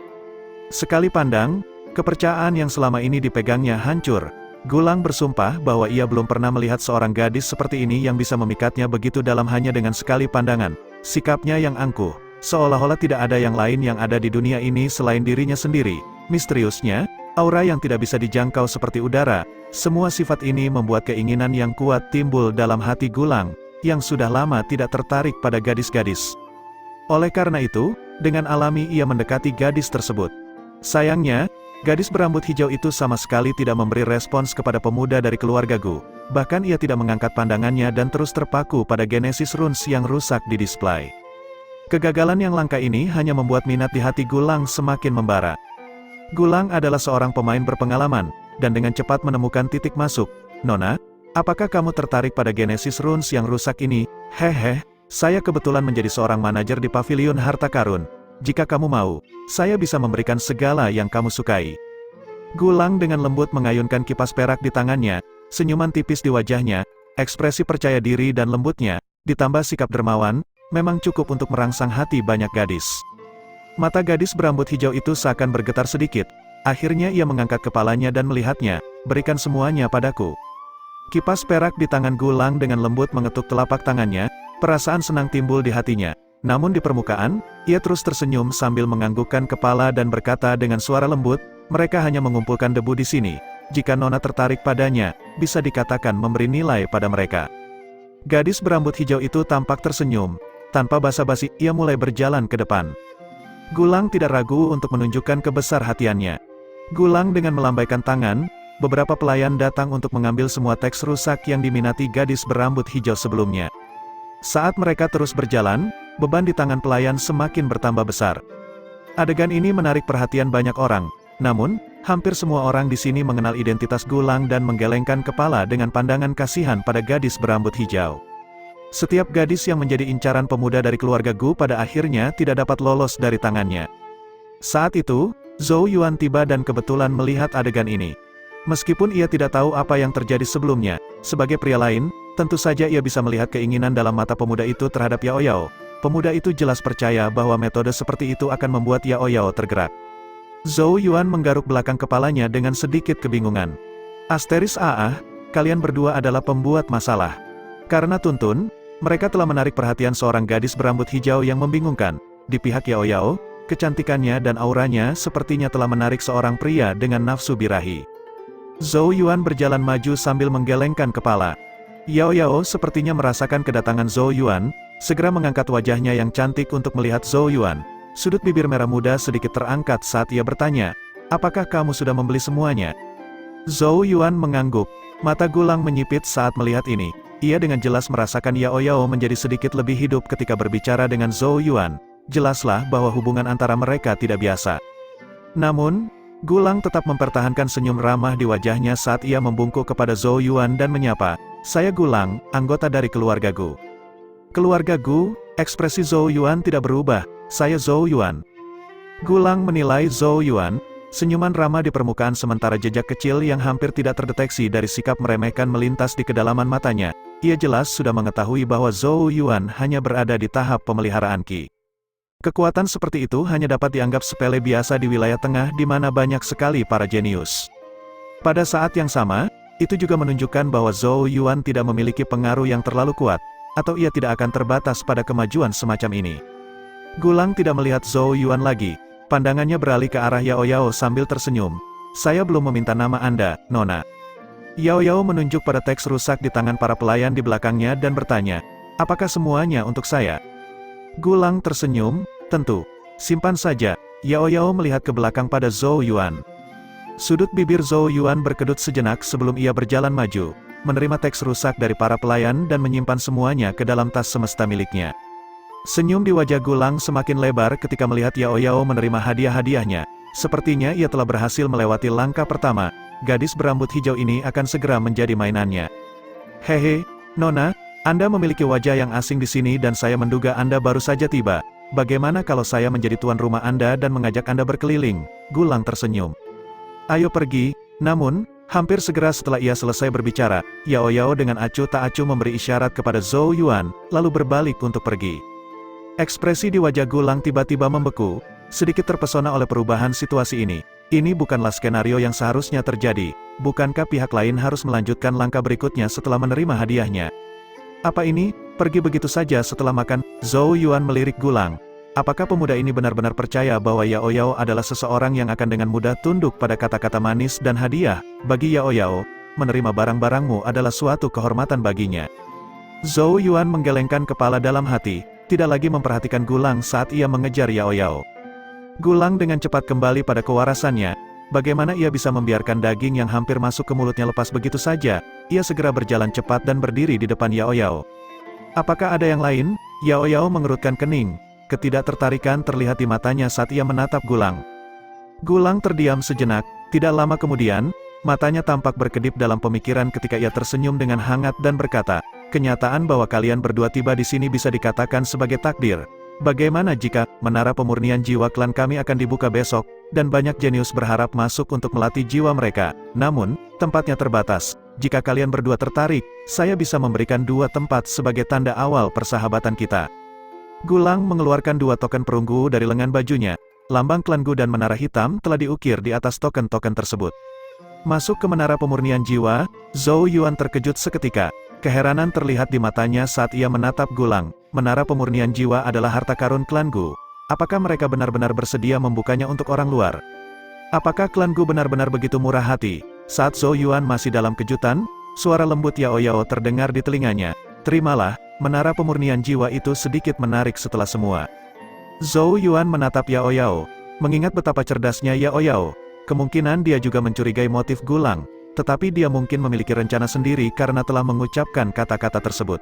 sekali pandang, kepercayaan yang selama ini dipegangnya hancur. Gulang bersumpah bahwa ia belum pernah melihat seorang gadis seperti ini yang bisa memikatnya begitu dalam hanya dengan sekali pandangan. Sikapnya yang angkuh, seolah-olah tidak ada yang lain yang ada di dunia ini selain dirinya sendiri. Misteriusnya, aura yang tidak bisa dijangkau seperti udara. Semua sifat ini membuat keinginan yang kuat timbul dalam hati Gulang, yang sudah lama tidak tertarik pada gadis-gadis. Oleh karena itu, dengan alami ia mendekati gadis tersebut. Sayangnya, gadis berambut hijau itu sama sekali tidak memberi respons kepada pemuda dari keluarga Gu. Bahkan ia tidak mengangkat pandangannya dan terus terpaku pada Genesis Runes yang rusak di display. Kegagalan yang langka ini hanya membuat minat di hati Gulang semakin membara. Gulang adalah seorang pemain berpengalaman, dan dengan cepat menemukan titik masuk. Nona, apakah kamu tertarik pada Genesis Runes yang rusak ini? Hehe, saya kebetulan menjadi seorang manajer di pavilion harta karun. Jika kamu mau, saya bisa memberikan segala yang kamu sukai. Gulang dengan lembut mengayunkan kipas perak di tangannya. Senyuman tipis di wajahnya, ekspresi percaya diri dan lembutnya, ditambah sikap dermawan, memang cukup untuk merangsang hati banyak gadis. Mata gadis berambut hijau itu seakan bergetar sedikit. Akhirnya ia mengangkat kepalanya dan melihatnya. Berikan semuanya padaku. Kipas perak di tangan Gulang dengan lembut mengetuk telapak tangannya, perasaan senang timbul di hatinya. Namun di permukaan, ia terus tersenyum sambil menganggukkan kepala dan berkata dengan suara lembut, mereka hanya mengumpulkan debu di sini. Jika Nona tertarik padanya, bisa dikatakan memberi nilai pada mereka. Gadis berambut hijau itu tampak tersenyum. Tanpa basa-basi, ia mulai berjalan ke depan. Gulang tidak ragu untuk menunjukkan kebesarhatiannya. Gulang dengan melambaikan tangan, beberapa pelayan datang untuk mengambil semua teks rusak yang diminati gadis berambut hijau sebelumnya. Saat mereka terus berjalan, beban di tangan pelayan semakin bertambah besar. Adegan ini menarik perhatian banyak orang. Namun, hampir semua orang di sini mengenal identitas Gulang dan menggelengkan kepala dengan pandangan kasihan pada gadis berambut hijau. Setiap gadis yang menjadi incaran pemuda dari keluarga Gu pada akhirnya tidak dapat lolos dari tangannya. Saat itu, Zhou Yuan tiba dan kebetulan melihat adegan ini. Meskipun ia tidak tahu apa yang terjadi sebelumnya, sebagai pria lain, tentu saja ia bisa melihat keinginan dalam mata pemuda itu terhadap Yao Yao. Pemuda itu jelas percaya bahwa metode seperti itu akan membuat Yao Yao tergerak. Zhou Yuan menggaruk belakang kepalanya dengan sedikit kebingungan. Asteris kalian berdua adalah pembuat masalah. Karena tuntun, mereka telah menarik perhatian seorang gadis berambut hijau yang membingungkan. Di pihak Yao Yao, kecantikannya dan auranya sepertinya telah menarik seorang pria dengan nafsu birahi. Zhou Yuan berjalan maju sambil menggelengkan kepala. Yao Yao sepertinya merasakan kedatangan Zhou Yuan, segera mengangkat wajahnya yang cantik untuk melihat Zhou Yuan. Sudut bibir merah muda sedikit terangkat saat ia bertanya, apakah kamu sudah membeli semuanya? Zhou Yuan mengangguk, mata Gulang menyipit saat melihat ini. Ia dengan jelas merasakan Yao Yao menjadi sedikit lebih hidup ketika berbicara dengan Zhou Yuan. Jelaslah bahwa hubungan antara mereka tidak biasa. Namun, Gulang tetap mempertahankan senyum ramah di wajahnya saat ia membungkuk kepada Zhou Yuan dan menyapa, saya Gulang, anggota dari keluarga Gu. Keluarga Gu, ekspresi Zhou Yuan tidak berubah. Saya Zhou Yuan. Gulang menilai Zhou Yuan, Senyuman ramah di permukaan sementara jejak kecil yang hampir tidak terdeteksi dari sikap meremehkan melintas di kedalaman matanya. Ia jelas sudah mengetahui bahwa Zhou Yuan hanya berada di tahap pemeliharaan Qi. Kekuatan seperti itu hanya dapat dianggap sepele biasa di wilayah tengah di mana banyak sekali para jenius. Pada saat yang sama, itu juga menunjukkan bahwa Zhou Yuan tidak memiliki pengaruh yang terlalu kuat, atau ia tidak akan terbatas pada kemajuan semacam ini. Gulang tidak melihat Zhou Yuan lagi. Pandangannya beralih ke arah Yao Yao sambil tersenyum. Saya belum meminta nama Anda, Nona. Yao Yao menunjuk pada teks rusak di tangan para pelayan di belakangnya dan bertanya, apakah semuanya untuk saya? Gulang tersenyum, tentu. Simpan saja. Yao Yao melihat ke belakang pada Zhou Yuan. Sudut bibir Zhou Yuan berkedut sejenak sebelum ia berjalan maju, menerima teks rusak dari para pelayan dan menyimpan semuanya ke dalam tas semesta miliknya. Senyum di wajah Gulang semakin lebar ketika melihat Yao Yao menerima hadiah-hadiahnya. Sepertinya ia telah berhasil melewati langkah pertama. Gadis berambut hijau ini akan segera menjadi mainannya. Hehe, Nona, Anda memiliki wajah yang asing di sini dan saya menduga Anda baru saja tiba. Bagaimana kalau saya menjadi tuan rumah Anda dan mengajak Anda berkeliling? Gulang tersenyum. Ayo pergi. Namun, hampir segera setelah ia selesai berbicara, Yao Yao dengan acuh tak acuh memberi isyarat kepada Zhou Yuan, lalu berbalik untuk pergi. Ekspresi di wajah Gulang tiba-tiba membeku, sedikit terpesona oleh perubahan situasi ini. Ini bukanlah skenario yang seharusnya terjadi. Bukankah pihak lain harus melanjutkan langkah berikutnya setelah menerima hadiahnya? Apa ini? Pergi begitu saja setelah makan? Zhou Yuan melirik Gulang. Apakah pemuda ini benar-benar percaya bahwa Yao Yao adalah seseorang yang akan dengan mudah tunduk pada kata-kata manis dan hadiah? Bagi Yao Yao, menerima barang-barangmu adalah suatu kehormatan baginya. Zhou Yuan menggelengkan kepala dalam hati, tidak lagi memperhatikan Gulang saat ia mengejar Yao Yao. Gulang dengan cepat kembali pada kewarasannya. Bagaimana ia bisa membiarkan daging yang hampir masuk ke mulutnya lepas begitu saja? Ia segera berjalan cepat dan berdiri di depan Yao Yao. Apakah ada yang lain? Yao Yao mengerutkan kening. Ketidaktertarikan terlihat di matanya saat ia menatap Gulang. Gulang terdiam sejenak. Tidak lama kemudian, matanya tampak berkedip dalam pemikiran ketika ia tersenyum dengan hangat dan berkata, kenyataan bahwa kalian berdua tiba di sini bisa dikatakan sebagai takdir. Bagaimana jika menara pemurnian jiwa klan kami akan dibuka besok, dan banyak jenius berharap masuk untuk melatih jiwa mereka. Namun, tempatnya terbatas. Jika kalian berdua tertarik, saya bisa memberikan 2 tempat sebagai tanda awal persahabatan kita. Gulang mengeluarkan 2 token perunggu dari lengan bajunya. Lambang klan Gu dan menara hitam telah diukir di atas token-token tersebut. Masuk ke menara pemurnian jiwa, Zhou Yuan terkejut seketika. Keheranan terlihat di matanya saat ia menatap Gulang. Menara pemurnian jiwa adalah harta karun klan Gu. Apakah mereka benar-benar bersedia membukanya untuk orang luar? Apakah klan Gu benar-benar begitu murah hati? Saat Zhou Yuan masih dalam kejutan, suara lembut Yao Yao terdengar di telinganya. Terimalah, menara pemurnian jiwa itu sedikit menarik setelah semua. Zhou Yuan menatap Yao Yao. Mengingat betapa cerdasnya Yao Yao, kemungkinan dia juga mencurigai motif Gulang. Tetapi dia mungkin memiliki rencana sendiri karena telah mengucapkan kata-kata tersebut.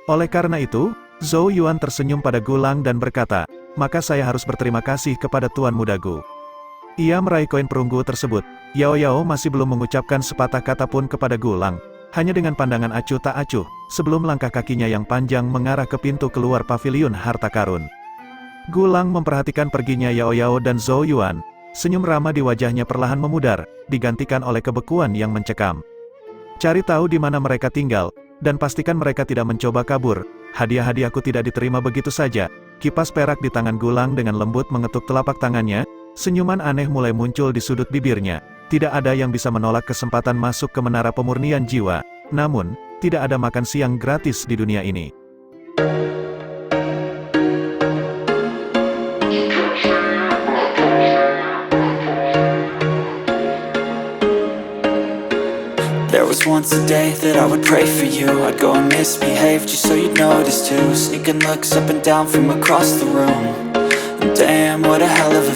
Oleh karena itu, Zhou Yuan tersenyum pada Gulang dan berkata, maka saya harus berterima kasih kepada Tuan Muda Gu. Ia meraih koin perunggu tersebut. Yao Yao masih belum mengucapkan sepatah kata pun kepada Gulang. Hanya dengan pandangan acuh tak acuh, sebelum langkah kakinya yang panjang mengarah ke pintu keluar paviliun harta karun. Gulang memperhatikan perginya Yao Yao dan Zhou Yuan. Senyum ramah di wajahnya perlahan memudar, digantikan oleh kebekuan yang mencekam. Cari tahu di mana mereka tinggal, dan pastikan mereka tidak mencoba kabur. Hadiah-hadiahku tidak diterima begitu saja. Kipas perak di tangan Gulang dengan lembut mengetuk telapak tangannya, senyuman aneh mulai muncul di sudut bibirnya. Tidak ada yang bisa menolak kesempatan masuk ke menara pemurnian jiwa. Namun, tidak ada makan siang gratis di dunia ini. There was once a day that I would pray for you. I'd go and misbehave just so you'd notice too. Sneaking looks up and down from across the room. And damn, what a hell of a